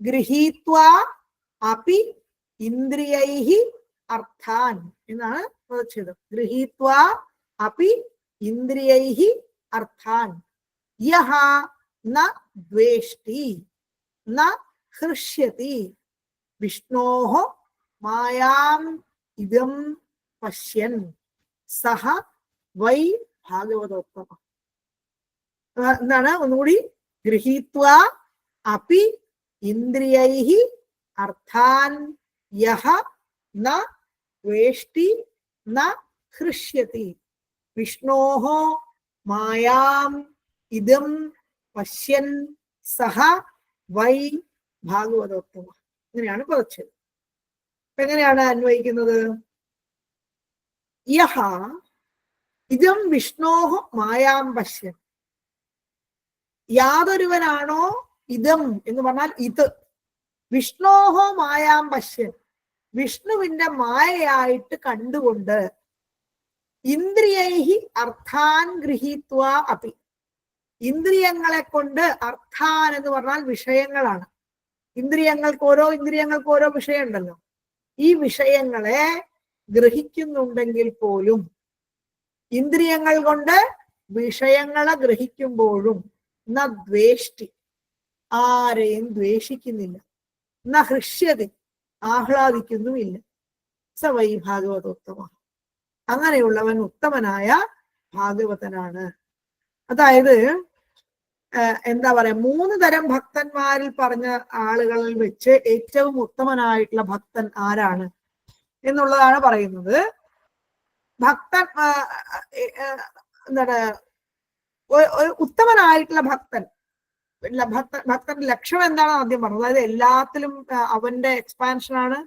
ഗൃഹീത്വാ അപി ഇന്ദ്രിയൈഹി അർത്ഥാൻ എന്നാണ് പദച്ഛേദം. ഗൃഹീത്വാ അപി ഇന്ദ്രിയൈഹി അർത്ഥാൻ യഹ ന ദ്വേഷ്ടി ന ഹൃഷ്യതി വിഷ്ണോഃ മായാം ഇദം പശ്യൻ സഹ വൈ ഭാഗവതോത്തമഃ. എന്താണ്? ഒന്നുകൂടി. ഗൃഹീത്വാ അപി ഇന്ദ്രിയൈഹി അർത്ഥാൻ യഹ ന ദ്വേഷ്ടി ന ഹൃഷ്യതി വിഷ്ണോഃ മായാം ഇദം പശ്യൻ സഹ വൈ ഭാഗവതോത്തമഃ. ഇങ്ങനെയാണ് പദച്ഛേദം. അപ്പൊ എങ്ങനെയാണ് അന്വയിക്കുന്നത്? യഹ ഇദം വിഷ്ണോഃ മായാം പശ്യൻ. യാതൊരുവനാണോ ഇതം എന്ന് പറഞ്ഞാൽ ഇത്, വിഷ്ണോഹോ മായാം പശ്യൻ, വിഷ്ണുവിന്റെ മായയായിട്ട് കണ്ടുകൊണ്ട്, ഇന്ദ്രിയൈഹി അർത്ഥാൻ ഗൃഹീത്വാ അപി, ഇന്ദ്രിയങ്ങളെ കൊണ്ട്, അർത്ഥാൻ എന്ന് പറഞ്ഞാൽ വിഷയങ്ങളാണ്. ഇന്ദ്രിയങ്ങൾക്ക് ഓരോ വിഷയം ഉണ്ടല്ലോ. ഈ വിഷയങ്ങളെ ഗ്രഹിക്കുന്നുണ്ടെങ്കിൽ പോലും, ഇന്ദ്രിയങ്ങൾ കൊണ്ട് വിഷയങ്ങളെ ഗ്രഹിക്കുമ്പോഴും ന ദ്വേഷ്ടി, ആരെയും ദ്വേഷിക്കുന്നില്ല, ന ഹൃഷ്യതി, ആഹ്ലാദിക്കുന്നുമില്ല, സ വൈ ഭാഗവതോത്തമ, അങ്ങനെയുള്ളവൻ ഉത്തമനായ ഭാഗവതനാണ്. അതായത് എന്താ പറയാ, 3 തരം ഭക്തന്മാരിൽ പറഞ്ഞ ആളുകളിൽ വെച്ച് ഏറ്റവും ഉത്തമനായിട്ടുള്ള ഭക്തൻ ആരാണ് എന്നുള്ളതാണ് പറയുന്നത്. ഭക്തൻ എന്താണ്, ഒരു ഉത്തമനായിട്ടുള്ള ഭക്തന്റെ ലക്ഷണം എന്താണെന്ന് ആദ്യം പറഞ്ഞത്. അതായത് എല്ലാത്തിലും അവന്റെ എക്സ്പാൻഷനാണ്,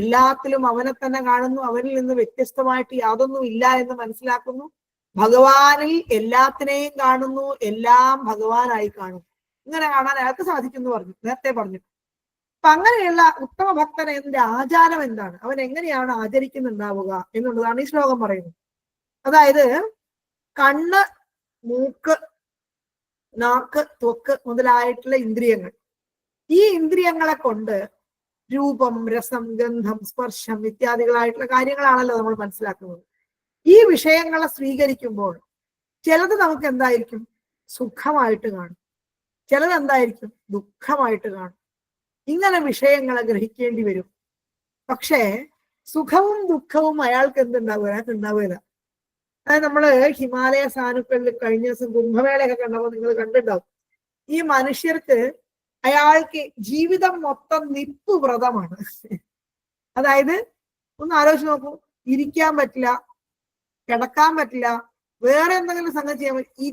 എല്ലാത്തിലും അവനെ തന്നെ കാണുന്നു, അവനിൽ നിന്ന് വ്യത്യസ്തമായിട്ട് യാതൊന്നും ഇല്ല എന്ന് മനസ്സിലാക്കുന്നു, ഭഗവാനിൽ എല്ലാത്തിനെയും കാണുന്നു, എല്ലാം ഭഗവാനായി കാണുന്നു. ഇങ്ങനെ കാണാൻ അയാൾക്ക് സാധിക്കുന്നു നേരത്തെ പറഞ്ഞു. അപ്പൊ അങ്ങനെയുള്ള ഉത്തമ ഭക്തന്റെ ആചാരം എന്താണ്, അവൻ എങ്ങനെയാണ് ആചരിക്കുന്നുണ്ടാവുക എന്നുള്ളതാണ് ഈ ശ്ലോകം പറയുന്നത്. അതായത് കണ്ണ്, മൂക്ക്, നാക്ക്, ത്വക്ക് മുതലായിട്ടുള്ള ഇന്ദ്രിയങ്ങൾ, ഈ ഇന്ദ്രിയങ്ങളെ കൊണ്ട് രൂപം, രസം, ഗന്ധം, സ്പർശം ഇത്യാദികളായിട്ടുള്ള കാര്യങ്ങളാണല്ലോ നമ്മൾ മനസ്സിലാക്കുന്നത്. ഈ വിഷയങ്ങളെ സ്വീകരിക്കുമ്പോൾ ചിലത് നമുക്ക് എന്തായിരിക്കും, സുഖമായിട്ട് കാണും, ചിലത് എന്തായിരിക്കും, ദുഃഖമായിട്ട് കാണും. ഇങ്ങനെ വിഷയങ്ങളെ ഗ്രഹിക്കേണ്ടി വരും. പക്ഷേ സുഖവും ദുഃഖവും അയാൾക്ക് എന്തുണ്ടാവുക, അയാൾക്ക് ഉണ്ടാവുകയില്ല. അതായത് നമ്മള് ഹിമാലയ സാനുക്കളിൽ കഴിഞ്ഞ ദിവസം കുംഭമേളയൊക്കെ കണ്ടപ്പോൾ നിങ്ങൾ കണ്ടിട്ടുണ്ടാവും, ഈ മനുഷ്യർക്ക്, അയാൾക്ക് ജീവിതം മൊത്തം നിപ്പ് വ്രതമാണ്. അതായത് ഒന്ന് ആലോചിച്ച് നോക്കൂ, ഇരിക്കാൻ പറ്റില്ല, കിടക്കാൻ പറ്റില്ല, വേറെ എന്തെങ്കിലും സംഗതി ചെയ്യാൻ പറ്റില്ല, ഈ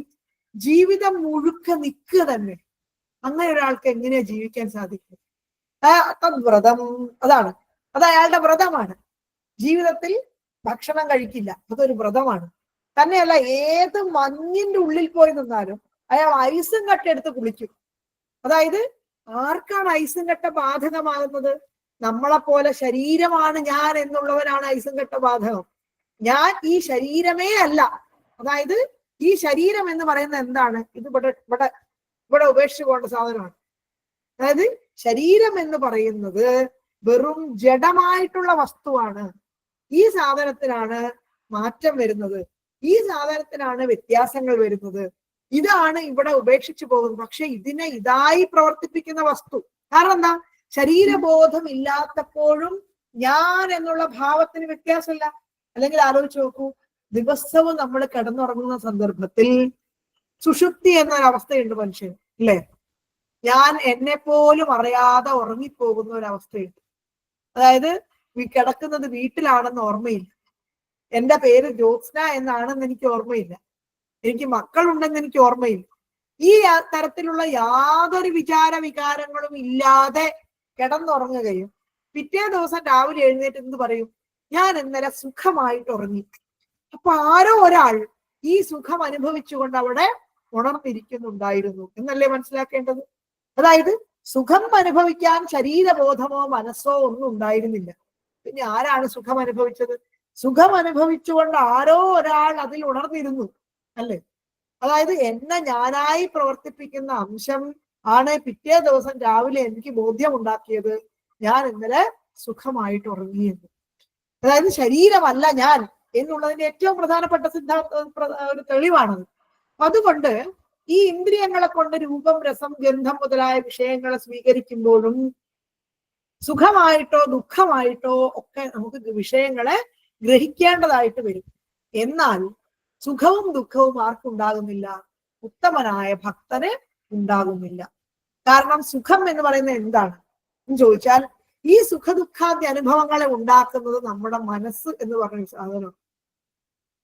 ജീവിതം മുഴുക്ക നിൽക്കുക തന്നെ. അങ്ങനെ ഒരാൾക്ക് എങ്ങനെയാ ജീവിക്കാൻ സാധിക്കും? വ്രതം അതാണ്, അത് അയാളുടെ വ്രതമാണ്. ജീവിതത്തിൽ ഭക്ഷണം കഴിക്കില്ല, അതൊരു വ്രതമാണ്. തന്നെയല്ല, ഏത് മഞ്ഞിന്റെ ഉള്ളിൽ പോയി നിന്നാലും അയാൾ ഐസും കട്ട എടുത്ത് കുളിക്കും. അതായത് ആർക്കാണ് ഐസും കട്ട ബാധകമാകുന്നത്? നമ്മളെ പോലെ ശരീരമാണ് ഞാൻ എന്നുള്ളവനാണ് ഐസും കട്ട ബാധകം. ഞാൻ ഈ ശരീരമേ അല്ല. അതായത് ഈ ശരീരം എന്ന് പറയുന്നത് എന്താണ്? ഇത് ഇവിടെ ഉപേക്ഷിച്ചു പോകേണ്ട സാധനമാണ്. അതായത് ശരീരം എന്ന് പറയുന്നത് വെറും ജഡമായിട്ടുള്ള വസ്തുവാണ്. ഈ സാധനത്തിനാണ് മാറ്റം വരുന്നത്, ഈ സാധനത്തിനാണ് വ്യത്യാസങ്ങൾ വരുന്നത്. ഇതാണ് ഇവിടെ ഉപേക്ഷിച്ചു പോകുന്നത്. പക്ഷെ ഇതിനെ ഇതായി പ്രവർത്തിപ്പിക്കുന്ന വസ്തു. കാരണം എന്താ? ശരീരബോധം ഇല്ലാത്തപ്പോഴും ഞാൻ എന്നുള്ള ഭാവത്തിന് വ്യത്യാസമില്ല. അല്ലെങ്കിൽ ആലോചിച്ച് നോക്കൂ, ദിവസവും നമ്മൾ കിടന്നുറങ്ങുന്ന സന്ദർഭത്തിൽ സുഷുപ്തി എന്നൊരവസ്ഥയുണ്ട് മനുഷ്യൻ, അല്ലേ? ഞാൻ എന്നെ പോലും അറിയാതെ ഉറങ്ങിപ്പോകുന്ന ഒരവസ്ഥയുണ്ട്. അതായത് കിടക്കുന്നത് വീട്ടിലാണെന്ന് ഓർമ്മയില്ല, എന്റെ പേര് ജ്യോത്സ്ന എന്നാണെന്ന് എനിക്ക് ഓർമ്മയില്ല, എനിക്ക് മക്കളുണ്ടെന്ന് എനിക്ക് ഓർമ്മയില്ല. ഈ തരത്തിലുള്ള യാതൊരു വികാരങ്ങളും ഇല്ലാതെ കിടന്നുറങ്ങുകയും പിറ്റേ ദിവസം രാവിലെ എഴുന്നേറ്റ് എന്ത് പറയും? ഞാൻ ഇന്നലെ സുഖമായിട്ട് ഉറങ്ങി. അപ്പൊ ആരോ ഒരാൾ ഈ സുഖം അനുഭവിച്ചുകൊണ്ട് അവിടെ ഉണർന്നിരിക്കുന്നുണ്ടായിരുന്നു എന്നല്ലേ മനസ്സിലാക്കേണ്ടത്? അതായത് സുഖം അനുഭവിക്കാൻ ശരീരബോധമോ മനസ്സോ ഒന്നും ഉണ്ടായിരുന്നില്ല. പിന്നെ ആരാണ് സുഖം അനുഭവിച്ചത്? സുഖം അനുഭവിച്ചുകൊണ്ട് ആരോ ഒരാൾ അതിൽ ഉണർന്നിരുന്നു, അല്ലേ? അതായത് എന്നെ ഞാനായി പ്രവർത്തിപ്പിക്കുന്ന അംശം ആണ് പിറ്റേ ദിവസം രാവിലെ എനിക്ക് ബോധ്യമുണ്ടാക്കിയത് ഞാൻ ഇന്നലെ സുഖമായിട്ട് ഉറങ്ങിയെന്ന്. അതായത് ശരീരമല്ല ഞാൻ എന്നുള്ളതിന്റെ ഏറ്റവും പ്രധാനപ്പെട്ട ഒരു തെളിവാണത്. അതുകൊണ്ട് ഈ ഇന്ദ്രിയങ്ങളെ കൊണ്ട് രൂപം, രസം, ഗന്ധം മുതലായ വിഷയങ്ങളെ സ്വീകരിക്കുമ്പോഴും സുഖമായിട്ടോ ദുഃഖമായിട്ടോ ഒക്കെ നമുക്ക് വിഷയങ്ങളെ ഗ്രഹിക്കേണ്ടതായിട്ട് വരും. എന്നാൽ സുഖവും ദുഃഖവും ആർക്കുണ്ടാകുന്നില്ല? ഉത്തമനായ ഭക്തന് ഉണ്ടാകുന്നില്ല. കാരണം സുഖം എന്ന് പറയുന്നത് എന്താണ് എന്ന് ചോദിച്ചാൽ, ഈ സുഖദുഃഖാദ്യ അനുഭവങ്ങളെ ഉണ്ടാക്കുന്നത് നമ്മുടെ മനസ്സ് എന്ന് പറയുന്ന സാധനമാണ്.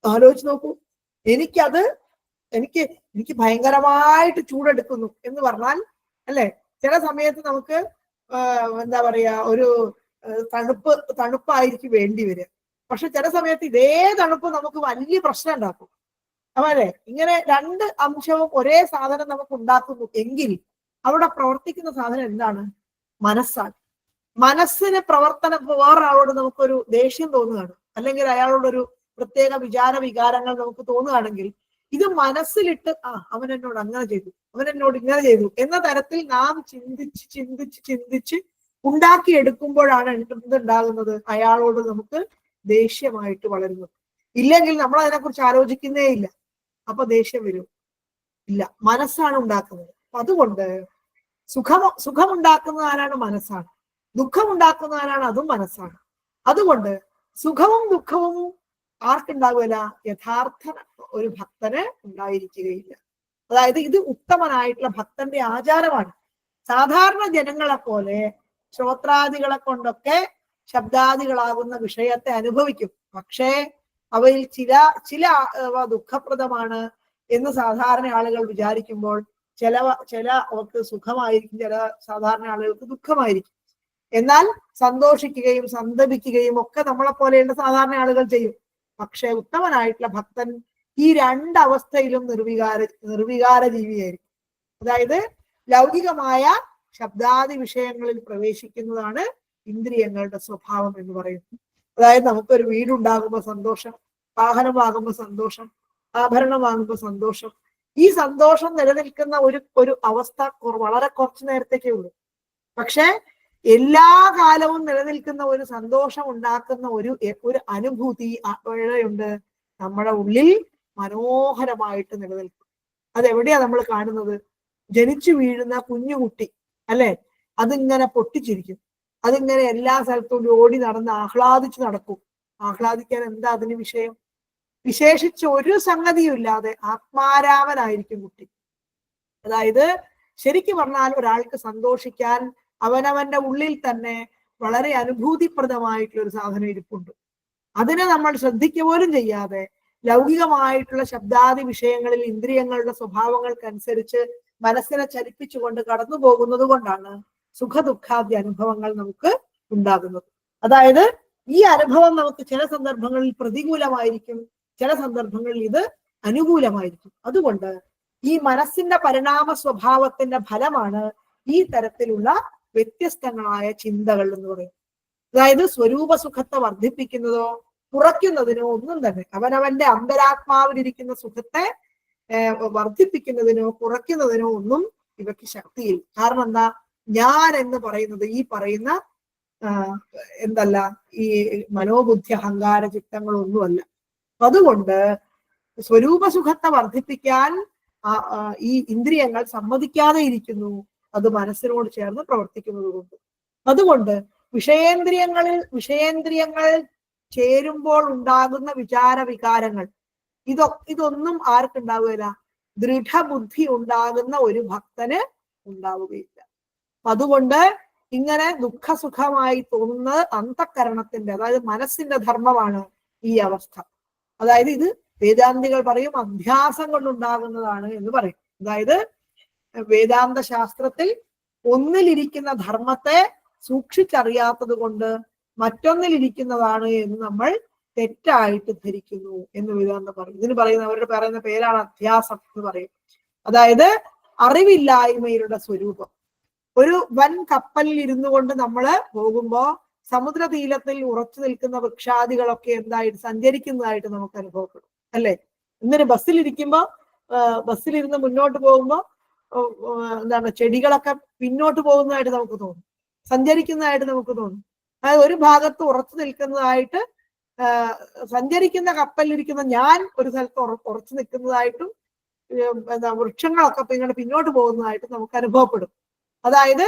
ആലോചിച്ച് നോക്കൂ, എനിക്ക് ഭയങ്കരമായിട്ട് ചൂടെടുക്കുന്നു എന്ന് പറഞ്ഞാൽ, അല്ലെ, ചില സമയത്ത് നമുക്ക് എന്താ പറയാ, ഒരു തണുപ്പായിരിക്കും വേണ്ടി വരിക. പക്ഷെ ചില സമയത്ത് ഇതേ തണുപ്പ് നമുക്ക് വലിയ പ്രശ്നം ഉണ്ടാക്കും. അല്ലേ? ഇങ്ങനെ രണ്ട് അംശവും ഒരേ സാധനം നമുക്ക് ഉണ്ടാക്കുന്നു എങ്കിൽ അവിടെ പ്രവർത്തിക്കുന്ന സാധനം എന്താണ്? മനസ്സാണ്. മനസ്സിന് പ്രവർത്തനം, വേറൊരാളോട് നമുക്കൊരു ദേഷ്യം തോന്നുകയാണ്, അല്ലെങ്കിൽ അയാളോടൊരു പ്രത്യേക വികാരങ്ങൾ നമുക്ക് തോന്നുകയാണെങ്കിൽ ഇത് മനസ്സിലിട്ട് അവൻ എന്നോട് അങ്ങനെ ചെയ്തു, അവൻ എന്നോട് ഇങ്ങനെ ചെയ്തു എന്ന തരത്തിൽ നാം ചിന്തിച്ച് ഉണ്ടാക്കിയെടുക്കുമ്പോഴാണ് എന്തുണ്ടാകുന്നത്? അയാളോട് നമുക്ക് ദേഷ്യമായിട്ട് വളരുന്നത്. ഇല്ലെങ്കിൽ നമ്മൾ അതിനെക്കുറിച്ച് ആലോചിക്കുന്നേ ഇല്ല, അപ്പൊ ദേഷ്യം വരും ഇല്ല. മനസ്സാണ് ഉണ്ടാക്കുന്നത്. അതുകൊണ്ട് സുഖമുണ്ടാക്കുന്ന ആരാണ്? മനസ്സാണ്. ദുഃഖമുണ്ടാക്കുന്ന ആരാണ്? അതും മനസ്സാണ്. അതുകൊണ്ട് സുഖവും ദുഃഖവും ആർക്കുണ്ടാകുകയില്ല? യഥാർത്ഥ ഒരു ഭക്തന് ഉണ്ടായിരിക്കുകയില്ല. അതായത് ഇത് ഉത്തമനായിട്ടുള്ള ഭക്തന്റെ ആചാരമാണ്. സാധാരണ ജനങ്ങളെ പോലെ ശ്രോത്രാദികളെ കൊണ്ടൊക്കെ ശബ്ദാദികളാകുന്ന വിഷയത്തെ അനുഭവിക്കും. പക്ഷേ അവയിൽ ചില ദുഃഖപ്രദമാണ് എന്ന് സാധാരണ ആളുകൾ വിചാരിക്കുമ്പോൾ ചില അവർക്ക് സുഖമായിരിക്കും, ചില സാധാരണ ആളുകൾക്ക് ദുഃഖമായിരിക്കും. എന്നാൽ സന്തോഷിക്കുകയും സന്തപിക്കുകയും ഒക്കെ നമ്മളെ പോലെയുള്ള സാധാരണ ആളുകൾ ചെയ്യും. പക്ഷെ ഉത്തമനായിട്ടുള്ള ഭക്തൻ ഈ രണ്ടവസ്ഥയിലും നിർവികാര ജീവിയായിരിക്കും. അതായത് ലൗകികമായ ശബ്ദാദി വിഷയങ്ങളിൽ പ്രവേശിക്കുന്നതാണ് ഇന്ദ്രിയങ്ങളുടെ സ്വഭാവം എന്ന് പറയുന്നത്. അതായത് നമുക്കൊരു വീടുണ്ടാകുമ്പോൾ സന്തോഷം, വാഹനം വാങ്ങുമ്പോൾ സന്തോഷം, ആഭരണം വാങ്ങുമ്പോൾ സന്തോഷം. ഈ സന്തോഷം നിലനിൽക്കുന്ന ഒരു അവസ്ഥ വളരെ കുറച്ചു നേരത്തേക്കേ ഉള്ളൂ. പക്ഷെ എല്ലാ കാലവും നിലനിൽക്കുന്ന ഒരു സന്തോഷം ഉണ്ടാക്കുന്ന ഒരു അനുഭൂതി ഉണ്ട് നമ്മുടെ ഉള്ളിൽ മനോഹരമായിട്ട് നിലനിൽക്കും. അതെവിടെയാ നമ്മൾ കാണുന്നത്? ജനിച്ചു വീഴുന്ന കുഞ്ഞുകുട്ടി, അല്ലെ, അതിങ്ങനെ പൊട്ടിച്ചിരിക്കും, അതിങ്ങനെ എല്ലാ സ്ഥലത്തും ഓടി നടന്ന് ആഹ്ലാദിച്ചു നടക്കും. ആഹ്ലാദിക്കാൻ എന്താ അതിന് വിഷയം? വിശേഷിച്ച് ഒരു സംഗതിയും ഇല്ലാതെ ആത്മാരാമനായിരിക്കും കുട്ടി. അതായത് ശരിക്കും പറഞ്ഞാൽ ഒരാൾക്ക് സന്തോഷിക്കാൻ അവനവന്റെ ഉള്ളിൽ തന്നെ വളരെ അനുഭൂതിപ്രദമായിട്ടുള്ള ഒരു സാധനം ഇരിപ്പുണ്ട്. അതിനെ നമ്മൾ ശ്രദ്ധിക്കുക പോലും ചെയ്യാതെ ലൗകികമായിട്ടുള്ള ശബ്ദാദി വിഷയങ്ങളിൽ ഇന്ദ്രിയങ്ങളുടെ സ്വഭാവങ്ങൾക്കനുസരിച്ച് മനസ്സിനെ ചലിപ്പിച്ചുകൊണ്ട് കടന്നു പോകുന്നത് കൊണ്ടാണ് സുഖദുഃഖാദി അനുഭവങ്ങൾ നമുക്ക് ഉണ്ടാകുന്നത്. അതായത് ഈ അനുഭവം നമുക്ക് ചില സന്ദർഭങ്ങളിൽ പ്രതികൂലമായിരിക്കും, ചില സന്ദർഭങ്ങളിൽ ഇത് അനുകൂലമായിരിക്കും. അതുകൊണ്ട് ഈ മനസ്സിന്റെ പരിണാമ സ്വഭാവത്തിന്റെ ഫലമാണ് ഈ തരത്തിലുള്ള വ്യത്യസ്തങ്ങളായ ചിന്തകൾ എന്ന് പറയുന്നത്. അതായത് സ്വരൂപ സുഖത്തെ വർദ്ധിപ്പിക്കുന്നതോ കുറയ്ക്കുന്നതിനോ ഒന്നും തന്നെ, അവനവന്റെ അന്തരാത്മാവിലിരിക്കുന്ന സുഖത്തെ വർദ്ധിപ്പിക്കുന്നതിനോ കുറയ്ക്കുന്നതിനോ ഒന്നും ഇവയ്ക്ക് ശക്തിയില്ല. കാരണം എന്താ? ഞാൻ എന്ന് പറയുന്നത് ഈ പറയുന്ന എന്തല്ല ഈ മനോബുദ്ധി അഹങ്കാര ചിത്തങ്ങളൊന്നുമല്ല. അതുകൊണ്ട് സ്വരൂപസുഖത്തെ വർദ്ധിപ്പിക്കാൻ ഈ ഇന്ദ്രിയങ്ങൾ സമ്മതിക്കാതെ ഇരിക്കുന്നു, അത് മനസ്സിനോട് ചേർന്ന് പ്രവർത്തിക്കുന്നത് കൊണ്ട്. അതുകൊണ്ട് വിഷയേന്ദ്രിയങ്ങൾ ചേരുമ്പോൾ ഉണ്ടാകുന്ന വിചാര വികാരങ്ങൾ ഇതൊന്നും ആർക്കുണ്ടാവുകയില്ല, ദൃഢബുദ്ധി ഉണ്ടാകുന്ന ഒരു ഭക്തന് ഉണ്ടാവുകയില്ല. അതുകൊണ്ട് ഇങ്ങനെ ദുഃഖസുഖമായി തോന്നുന്നത് അന്തഃകരണത്തിന്റെ, അതായത് മനസ്സിന്റെ ധർമ്മമാണ് ഈ അവസ്ഥ. അതായത് ഇത് വേദാന്തികൾ പറയും അഭ്യാസം കൊണ്ടുണ്ടാകുന്നതാണ് എന്ന് പറയും. അതായത് വേദാന്ത ശാസ്ത്രത്തിൽ ഒന്നിലിരിക്കുന്ന ധർമ്മത്തെ സൂക്ഷിച്ചറിയാത്തത് കൊണ്ട് മറ്റൊന്നിലിരിക്കുന്നതാണ് എന്ന് നമ്മൾ തെറ്റായിട്ട് ധരിക്കുന്നു എന്ന് വേദാന്തം പറയും. ഇതിന് അവരുടെ പറയുന്ന പേരാണ് അധ്യാസം എന്ന് പറയും. അതായത് അറിവില്ലായ്മയുടെ സ്വരൂപം. ഒരു വൻ കപ്പലിൽ ഇരുന്നു കൊണ്ട് നമ്മള് പോകുമ്പോ സമുദ്രതീരത്തിൽ ഉറച്ചു നിൽക്കുന്ന വൃക്ഷാദികളൊക്കെ എന്തായിട്ട് സഞ്ചരിക്കുന്നതായിട്ട് നമുക്ക് അനുഭവപ്പെടും, അല്ലെ? ഇന്നൊരു ബസ്സിലിരുന്ന് മുന്നോട്ട് പോകുമ്പോ എന്താണ് ചെടികളൊക്കെ പിന്നോട്ട് പോകുന്നതായിട്ട് നമുക്ക് തോന്നും, സഞ്ചരിക്കുന്നതായിട്ട് നമുക്ക് തോന്നും. അതായത് ഒരു ഭാഗത്ത് ഉറച്ചു നിൽക്കുന്നതായിട്ട്, സഞ്ചരിക്കുന്ന കപ്പലിലിരിക്കുന്ന ഞാൻ ഒരു സ്ഥലത്ത് ഉറച്ചു നിൽക്കുന്നതായിട്ടും വൃക്ഷങ്ങളൊക്കെ ഇങ്ങനെ പിന്നോട്ട് പോകുന്നതായിട്ടും നമുക്ക് അനുഭവപ്പെടും. അതായത്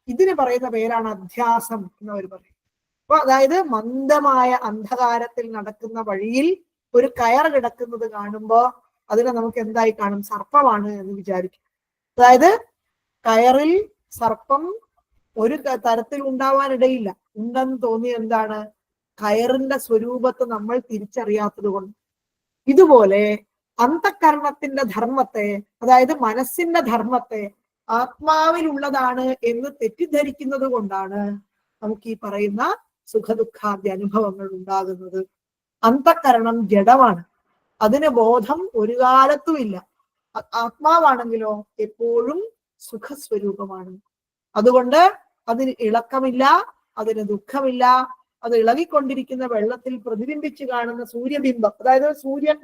ഇതിന് പറയുന്ന പേരാണ് അധ്യാസം എന്നവർ പറയും. അപ്പൊ അതായത് മന്ദമായ അന്ധകാരത്തിൽ നടക്കുന്ന വഴിയിൽ ഒരു കയർ കിടക്കുന്നത് കാണുമ്പോ അതിനെ നമുക്ക് എന്തായി കാണും? സർപ്പമാണ് എന്ന് വിചാരിക്കും. അതായത് കയറിൽ സർപ്പം ഒരു തരത്തിൽ ഉണ്ടാവാനിടയില്ല. ഉണ്ടെന്ന് തോന്നി എന്താണ്? കയറിന്റെ സ്വരൂപത്തെ നമ്മൾ തിരിച്ചറിയാത്തത് കൊണ്ട്. ഇതുപോലെ അന്തഃകരണത്തിന്റെ ധർമ്മത്തെ, അതായത് മനസ്സിന്റെ ധർമ്മത്തെ ആത്മാവിലുള്ളതാണ് എന്ന് തെറ്റിദ്ധരിക്കുന്നത് കൊണ്ടാണ് നമുക്ക് ഈ പറയുന്ന സുഖദുഃഖാദ്യ അനുഭവങ്ങൾ ഉണ്ടാകുന്നത്. അന്തഃകരണം ജഡമാണ്, അതിന് ബോധം ഒരു കാലത്തും ഇല്ല. ആത്മാവാണെങ്കിലോ എപ്പോഴും സുഖസ്വരൂപമാണ്. അതുകൊണ്ട് അതിന് ഇളക്കമില്ല, അതിന് ദുഃഖമില്ല. അത് ഇളകിക്കൊണ്ടിരിക്കുന്ന വെള്ളത്തിൽ പ്രതിബിംബിച്ച് കാണുന്ന സൂര്യബിംബം, അതായത് സൂര്യൻ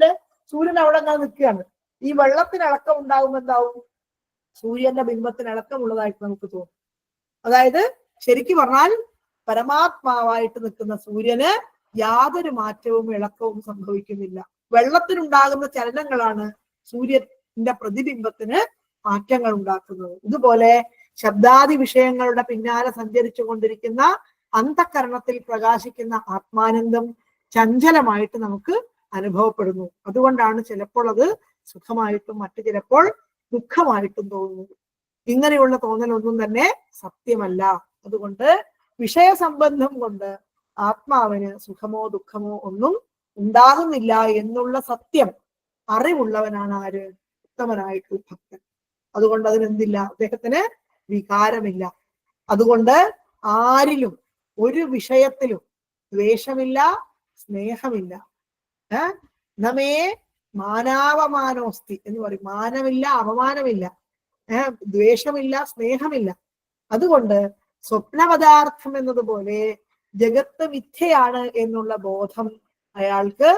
അവിടെ നിൽക്കുകയാണ്. ഈ വെള്ളത്തിന് ഇളക്കം ഉണ്ടാകുമ്പോൾ എന്താവും? സൂര്യന്റെ ബിംബത്തിന് ഇളക്കമുള്ളതായിട്ട് നമുക്ക് തോന്നും. അതായത് ശരിക്കും പറഞ്ഞാൽ പരമാത്മാവായിട്ട് നിൽക്കുന്ന സൂര്യന് യാതൊരു മാറ്റവും ഇളക്കവും സംഭവിക്കുന്നില്ല. വെള്ളത്തിനുണ്ടാകുന്ന ചലനങ്ങളാണ് സൂര്യന്റെ പ്രതിബിംബത്തിന് മാറ്റങ്ങൾ ഉണ്ടാക്കുന്നത്. ഇതുപോലെ ശബ്ദാദി വിഷയങ്ങളുടെ പിന്നാലെ സഞ്ചരിച്ചു കൊണ്ടിരിക്കുന്ന അന്തഃകരണത്തിൽ പ്രകാശിക്കുന്ന ആത്മാനന്ദം ചഞ്ചലമായിട്ട് നമുക്ക് അനുഭവപ്പെടുന്നു. അതുകൊണ്ടാണ് ചിലപ്പോൾ അത് സുഖമായിട്ടും മറ്റു ചിലപ്പോൾ ദുഃഖമായിട്ടും തോന്നുന്നത്. ഇങ്ങനെയുള്ള തോന്നലൊന്നും തന്നെ സത്യമല്ല. അതുകൊണ്ട് വിഷയസംബന്ധം കൊണ്ട് ആത്മാവിന് സുഖമോ ദുഃഖമോ ഒന്നും ഉണ്ടാകുന്നില്ല എന്നുള്ള സത്യം അറിവുള്ളവനാണ് ആര്? ഉത്തമനായിട്ടുള്ള ഭക്തൻ. അതുകൊണ്ട് അതിനെന്തില്ല? അദ്ദേഹത്തിന് വികാരമില്ല. അതുകൊണ്ട് ആരിലും ഒരു വിഷയത്തിലും ദ്വേഷമില്ല, സ്നേഹമില്ല. നമേ മാനാവമാനോസ്തി എന്ന് പറയും. മാനമില്ല, അപമാനമില്ല, ദ്വേഷമില്ല, സ്നേഹമില്ല. അതുകൊണ്ട് സ്വപ്നപദാർത്ഥം എന്നതുപോലെ ജഗത്ത് മിഥ്യയാണ് എന്നുള്ള ബോധം അയാൾക്ക്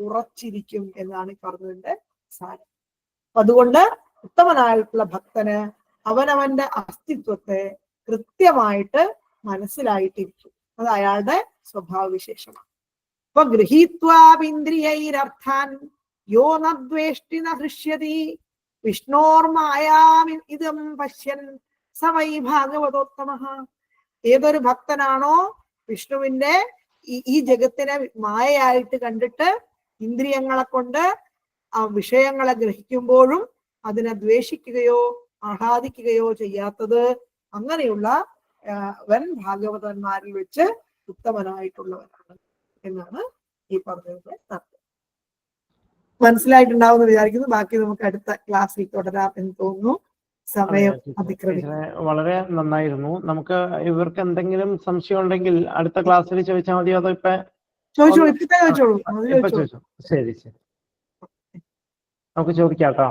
ഉറച്ചിരിക്കും എന്നാണ് ഈ പറഞ്ഞതിന്റെ സാരം. അതുകൊണ്ട് ഉത്തമനായിട്ടുള്ള ഭക്തന് അവനവന്റെ അസ്തിത്വത്തെ കൃത്യമായിട്ട് മനസ്സിലായിട്ടിരിക്കും. അത് അയാളുടെ സ്വഭാവവിശേഷമാണ്. അപ്പൊ ഗൃഹീത്വാപിന്ദ്രിയൈരർത്ഥാൻ യോ നദ്വേഷ്ടി ന ഹൃഷ്യതി വിഷ്ണോർമായാം ഇദം പശ്യൻ സ വൈ ഭാഗവതോത്തമഃ. ഏതൊരു ഭക്തനാണോ വിഷ്ണുവിന്റെ ഈ ജഗത്തിനെ മായയായിട്ട് കണ്ടിട്ട് ഇന്ദ്രിയങ്ങളെ കൊണ്ട് ആ വിഷയങ്ങളെ ഗ്രഹിക്കുമ്പോഴും അതിനെ ദ്വേഷിക്കുകയോ ആഹ്ലാദിക്കുകയോ ചെയ്യാത്തത്, അങ്ങനെയുള്ള വൻ ഭാഗവതന്മാരിൽ വെച്ച് ഉത്തമനായിട്ടുള്ളവരാണ് എന്നാണ് ഈ പറഞ്ഞതിന്റെ അർത്ഥം. മനസ്സിലായിട്ടുണ്ടാവുമെന്ന് വിചാരിക്കുന്നു. ബാക്കി നമുക്ക് അടുത്ത ക്ലാസ്സിൽ തുടരാം എന്ന് തോന്നുന്നു. സമയം അതിക്രമിക്കുന്നു. വളരെ നന്നായിരുന്നു. നമുക്ക് ഇവർക്ക് എന്തെങ്കിലും സംശയം ഉണ്ടെങ്കിൽ അടുത്ത ക്ലാസ്സിൽ ചോദിച്ചാൽ മതിയോ? അതോ ചോദിച്ചോളൂ. ശരി, നമുക്ക് ചോദിക്കാം കേട്ടോ.